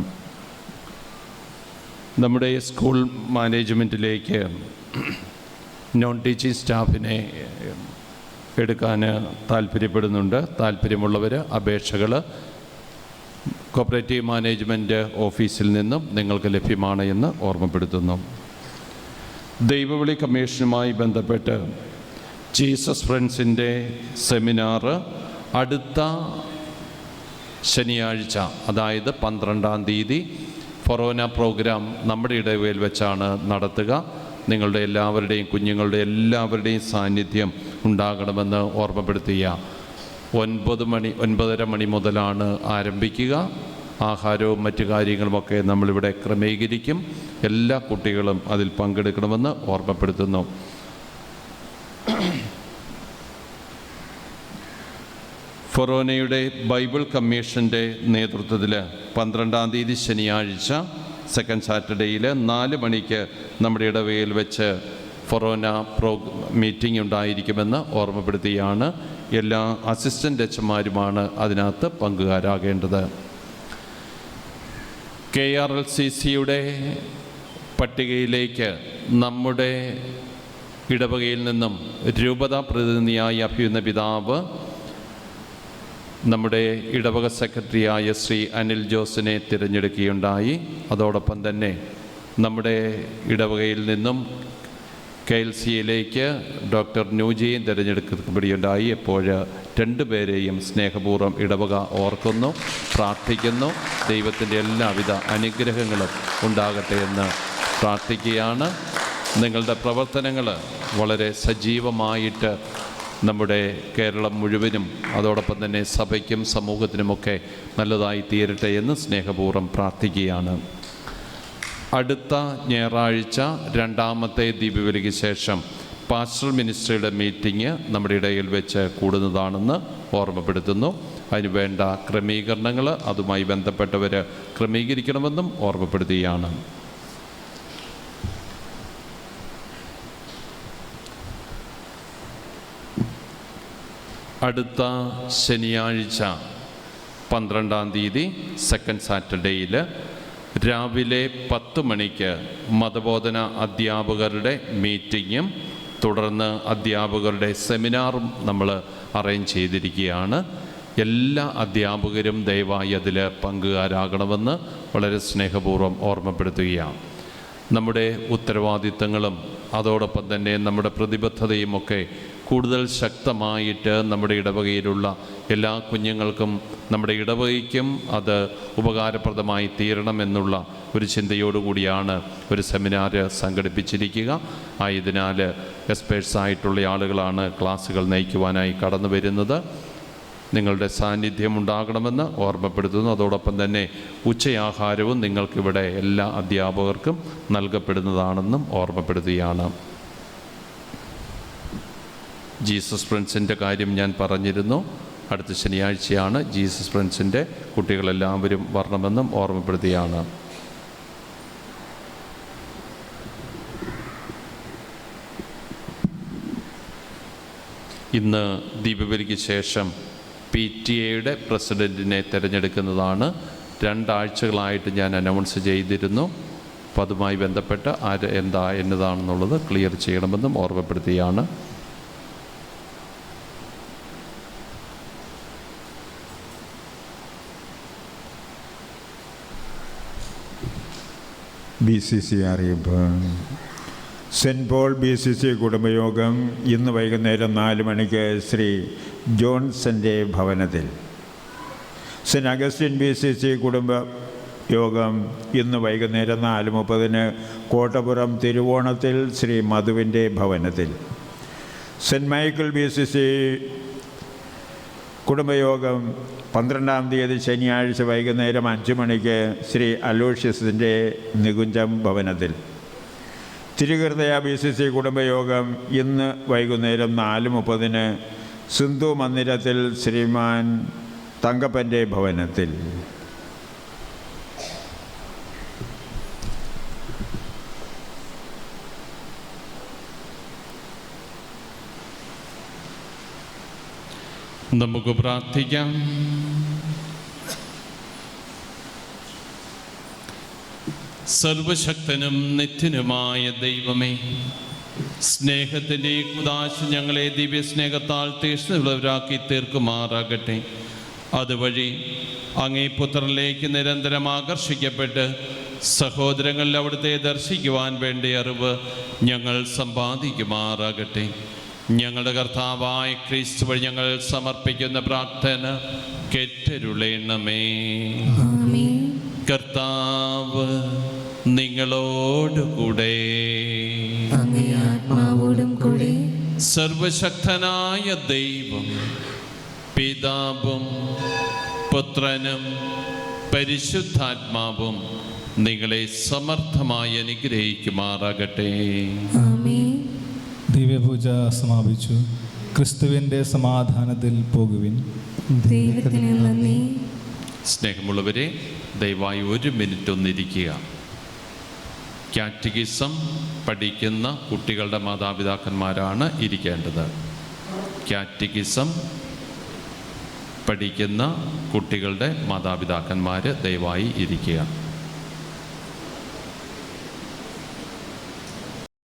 നമ്മുടെ സ്കൂൾ മാനേജ്മെൻറ്റിലേക്ക് നോൺ ടീച്ചിങ് സ്റ്റാഫിനെ എടുക്കാൻ താല്പര്യപ്പെടുന്നുണ്ട്. താല്പര്യമുള്ളവർ അപേക്ഷകൾ കോപ്പറേറ്റീവ് മാനേജ്മെൻറ്റ് ഓഫീസിൽ നിന്നും നിങ്ങൾക്ക് ലഭ്യമാണ് എന്ന് ഓർമ്മപ്പെടുത്തുന്നു. ദൈവവിളി കമ്മീഷനുമായി ബന്ധപ്പെട്ട് ജീസസ് ഫ്രണ്ട്സിൻ്റെ സെമിനാർ അടുത്ത ശനിയാഴ്ച, അതായത് 12-ാം തീയതി ഫൊറോന പ്രോഗ്രാം നമ്മുടെ ഇടവകയിൽ വെച്ചാണ് നടത്തുക. നിങ്ങളുടെ എല്ലാവരുടെയും കുഞ്ഞുങ്ങളുടെ എല്ലാവരുടെയും സാന്നിധ്യം ഉണ്ടാകണമെന്ന് ഓർമ്മപ്പെടുത്തുക. 9:30 മണി മുതലാണ് ആരംഭിക്കുക. ആഹാരവും മറ്റു കാര്യങ്ങളുമൊക്കെ നമ്മളിവിടെ ക്രമീകരിക്കും. എല്ലാ കുട്ടികളും അതിൽ പങ്കെടുക്കണമെന്ന് ഓർമ്മപ്പെടുത്തുന്നു. ഫൊറോനയുടെ ബൈബിൾ കമ്മീഷൻ്റെ നേതൃത്വത്തിൽ 12-ാം തീയതി ശനിയാഴ്ച സെക്കൻഡ് സാറ്റർഡേയിൽ 4 മണിക്ക് നമ്മുടെ ഇടവകയിൽ വെച്ച് ഫൊറോന മീറ്റിംഗ് ഉണ്ടായിരിക്കുമെന്ന് ഓർമ്മപ്പെടുത്തുകയാണ്. എല്ലാ അസിസ്റ്റൻ്റ് എച്ച്മാരുമാണ് അതിനകത്ത് പങ്കുകാരാകേണ്ടത്. KRLCCയുടെ പട്ടികയിലേക്ക് നമ്മുടെ ഇടവകയിൽ നിന്നും രൂപത പ്രതിനിധിയായി അഭിയുന്ന പിതാവ് നമ്മുടെ ഇടവക സെക്രട്ടറിയായ ശ്രീ അനിൽ ജോസിനെ തിരഞ്ഞെടുക്കുകയുണ്ടായി. അതോടൊപ്പം തന്നെ നമ്മുടെ ഇടവകയിൽ നിന്നും KLCയിലേക്ക് ഡോക്ടർ ന്യൂജിയും തിരഞ്ഞെടുക്കപ്പെടുകയുണ്ടായി. ഇപ്പോൾ രണ്ടുപേരെയും സ്നേഹപൂർവ്വം ഇടവക ഓർക്കുന്നു, പ്രാർത്ഥിക്കുന്നു. ദൈവത്തിൻ്റെ എല്ലാവിധ അനുഗ്രഹങ്ങളും ഉണ്ടാകട്ടെ എന്ന് പ്രാർത്ഥിക്കുകയാണ്. നിങ്ങളുടെ പ്രവർത്തനങ്ങൾ വളരെ സജീവമായിട്ട് നമ്മുടെ കേരളം മുഴുവനും അതോടൊപ്പം തന്നെ സഭയ്ക്കും സമൂഹത്തിനുമൊക്കെ നല്ലതായി തീരട്ടെ എന്ന് സ്നേഹപൂർവ്വം പ്രാർത്ഥിക്കുകയാണ്. അടുത്ത ഞായറാഴ്ച രണ്ടാമത്തെ ദീപവലിക്ക് ശേഷം പാസ്റ്ററൽ മിനിസ്ട്രിയുടെ മീറ്റിംഗ് നമ്മുടെ ഇടയിൽ വെച്ച് കൂടുന്നതാണെന്ന് ഓർമ്മപ്പെടുത്തുന്നു. അതിന് വേണ്ട ക്രമീകരണങ്ങൾ അതുമായി ബന്ധപ്പെട്ടവർ ക്രമീകരിക്കണമെന്നും ഓർമ്മപ്പെടുത്തുകയാണ്. അടുത്ത ശനിയാഴ്ച 12-ാം തീയതി സെക്കൻഡ് സാറ്റർഡേയിൽ രാവിലെ 10 മണിക്ക് മതബോധന അധ്യാപകരുടെ മീറ്റിങ്ങും തുടർന്ന് അധ്യാപകരുടെ സെമിനാറും നമ്മൾ അറേഞ്ച് ചെയ്തിരിക്കുകയാണ്. എല്ലാ അധ്യാപകരും ദയവായി അതിൽ പങ്കുകാരാകണമെന്ന് വളരെ സ്നേഹപൂർവ്വം ഓർമ്മപ്പെടുത്തുകയാണ്. നമ്മുടെ ഉത്തരവാദിത്തങ്ങളും അതോടൊപ്പം തന്നെ നമ്മുടെ പ്രതിബദ്ധതയുമൊക്കെ കൂടുതൽ ശക്തമായിട്ട് നമ്മുടെ ഇടവകയിലുള്ള എല്ലാ കുഞ്ഞുങ്ങൾക്കും നമ്മുടെ ഇടവകയ്ക്കും അത് ഉപകാരപ്രദമായി തീരണമെന്നുള്ള ഒരു ചിന്തയോടുകൂടിയാണ് ഒരു സെമിനാർ സംഘടിപ്പിച്ചിരിക്കുക. ആയതിനാൽ എക്സ്പേർട്സായിട്ടുള്ള ആളുകളാണ് ക്ലാസ്സുകൾ നയിക്കുവാനായി കടന്നു വരുന്നത്. നിങ്ങളുടെ സാന്നിധ്യം ഉണ്ടാകണമെന്ന് ഓർമ്മപ്പെടുത്തുന്നു. അതോടൊപ്പം തന്നെ ഉച്ചയാഹാരവും നിങ്ങൾക്കിവിടെ എല്ലാ അധ്യാപകർക്കും നൽകപ്പെടുന്നതാണെന്നും ഓർമ്മപ്പെടുത്തുകയാണ്. ജീസസ് ഫ്രണ്ട്സിൻ്റെ കാര്യം ഞാൻ പറഞ്ഞിരുന്നു. അടുത്ത ശനിയാഴ്ചയാണ് ജീസസ് ഫ്രണ്ട്സിൻ്റെ കുട്ടികളെല്ലാവരും വരണമെന്നും ഓർമ്മപ്പെടുത്തുകയാണ്. ഇന്ന് ദീപവലിക്ക് ശേഷം PTA പ്രസിഡൻറ്റിനെ തിരഞ്ഞെടുക്കുന്നതാണ്. 2 ആഴ്ചകളായിട്ട് ഞാൻ അനൗൺസ് ചെയ്തിരുന്നു. അപ്പോൾ അതുമായി ബന്ധപ്പെട്ട് എന്നതാണെന്നുള്ളത് ക്ലിയർ ചെയ്യണമെന്നും ഓർമ്മപ്പെടുത്തുകയാണ്. BCC അറിയിപ്പ്. സെൻറ്റ് പോൾ BCC കുടുംബയോഗം ഇന്ന് വൈകുന്നേരം 4 മണിക്ക് ശ്രീ ജോൺസൻ്റെ ഭവനത്തിൽ. സെൻറ്റ് അഗസ്റ്റിൻ BCC കുടുംബയോഗം ഇന്ന് വൈകുന്നേരം 4:30 കോട്ടപുറം തിരുവോണത്തിൽ ശ്രീ മധുവിൻ്റെ ഭവനത്തിൽ. സെൻറ്റ് മൈക്കിൾ BCC കുടുംബയോഗം 12-ാം തീയതി ശനിയാഴ്ച വൈകുന്നേരം 5 മണിക്ക് ശ്രീ അലോഷ്യസിൻ്റെ നികുഞ്ചം ഭവനത്തിൽ. തിരുഹൃദയ BCC കുടുംബയോഗം ഇന്ന് വൈകുന്നേരം 4:30 സിന്ധു മന്ദിരത്തിൽ ശ്രീമാൻ തങ്കപ്പൻ്റെ ഭവനത്തിൽ. നമുക്ക് പ്രാർത്ഥിക്കാം. സർവശക്തനും നിത്യനുമായ ദൈവമേ, സ്നേഹത്തിൻ്റെ കുദാശ ഞങ്ങളെ ദിവ്യസ്നേഹത്താൽ തീഷ്ണുള്ളവരാക്കി തീർക്കുമാറാകട്ടെ. അതുവഴി അങ്ങേ പുത്രനിലേക്ക് നിരന്തരം ആകർഷിക്കപ്പെട്ട് സഹോദരങ്ങളിൽ അവിടുത്തെ ദർശിക്കുവാൻ വേണ്ട അറിവ് ഞങ്ങൾ സമ്പാദിക്കുമാറാകട്ടെ. ഞങ്ങളുടെ കർത്താവായ ക്രിസ്തു വഴി ഞങ്ങൾ സമർപ്പിക്കുന്ന പ്രാർത്ഥന കേട്ടരുളേണമേ. കർത്താവ് നിങ്ങളോടുകൂടെ, സർവശക്തനായ ദൈവം പിതാവും പുത്രനും പരിശുദ്ധാത്മാവും നിങ്ങളെ സമർത്ഥമായി അനുഗ്രഹിക്കുമാറാകട്ടെ. ദിവ്യപൂജ സമാപിച്ചു. ക്രിസ്തുവിൻ്റെ സമാധാനത്തിൽ പോകുവിൻ. ദൈവത്തിന് നന്ദി. സ്നേഹമുള്ളവരെ, ദയവായി 1 മിനിറ്റ് ഒന്നിരിക്കുക. കാറ്റഗിസം പഠിക്കുന്ന കുട്ടികളുടെ മാതാപിതാക്കന്മാരാണ് ഇരിക്കേണ്ടത്. കാറ്റഗിസം പഠിക്കുന്ന കുട്ടികളുടെ മാതാപിതാക്കന്മാർ ദയവായി ഇരിക്കുക.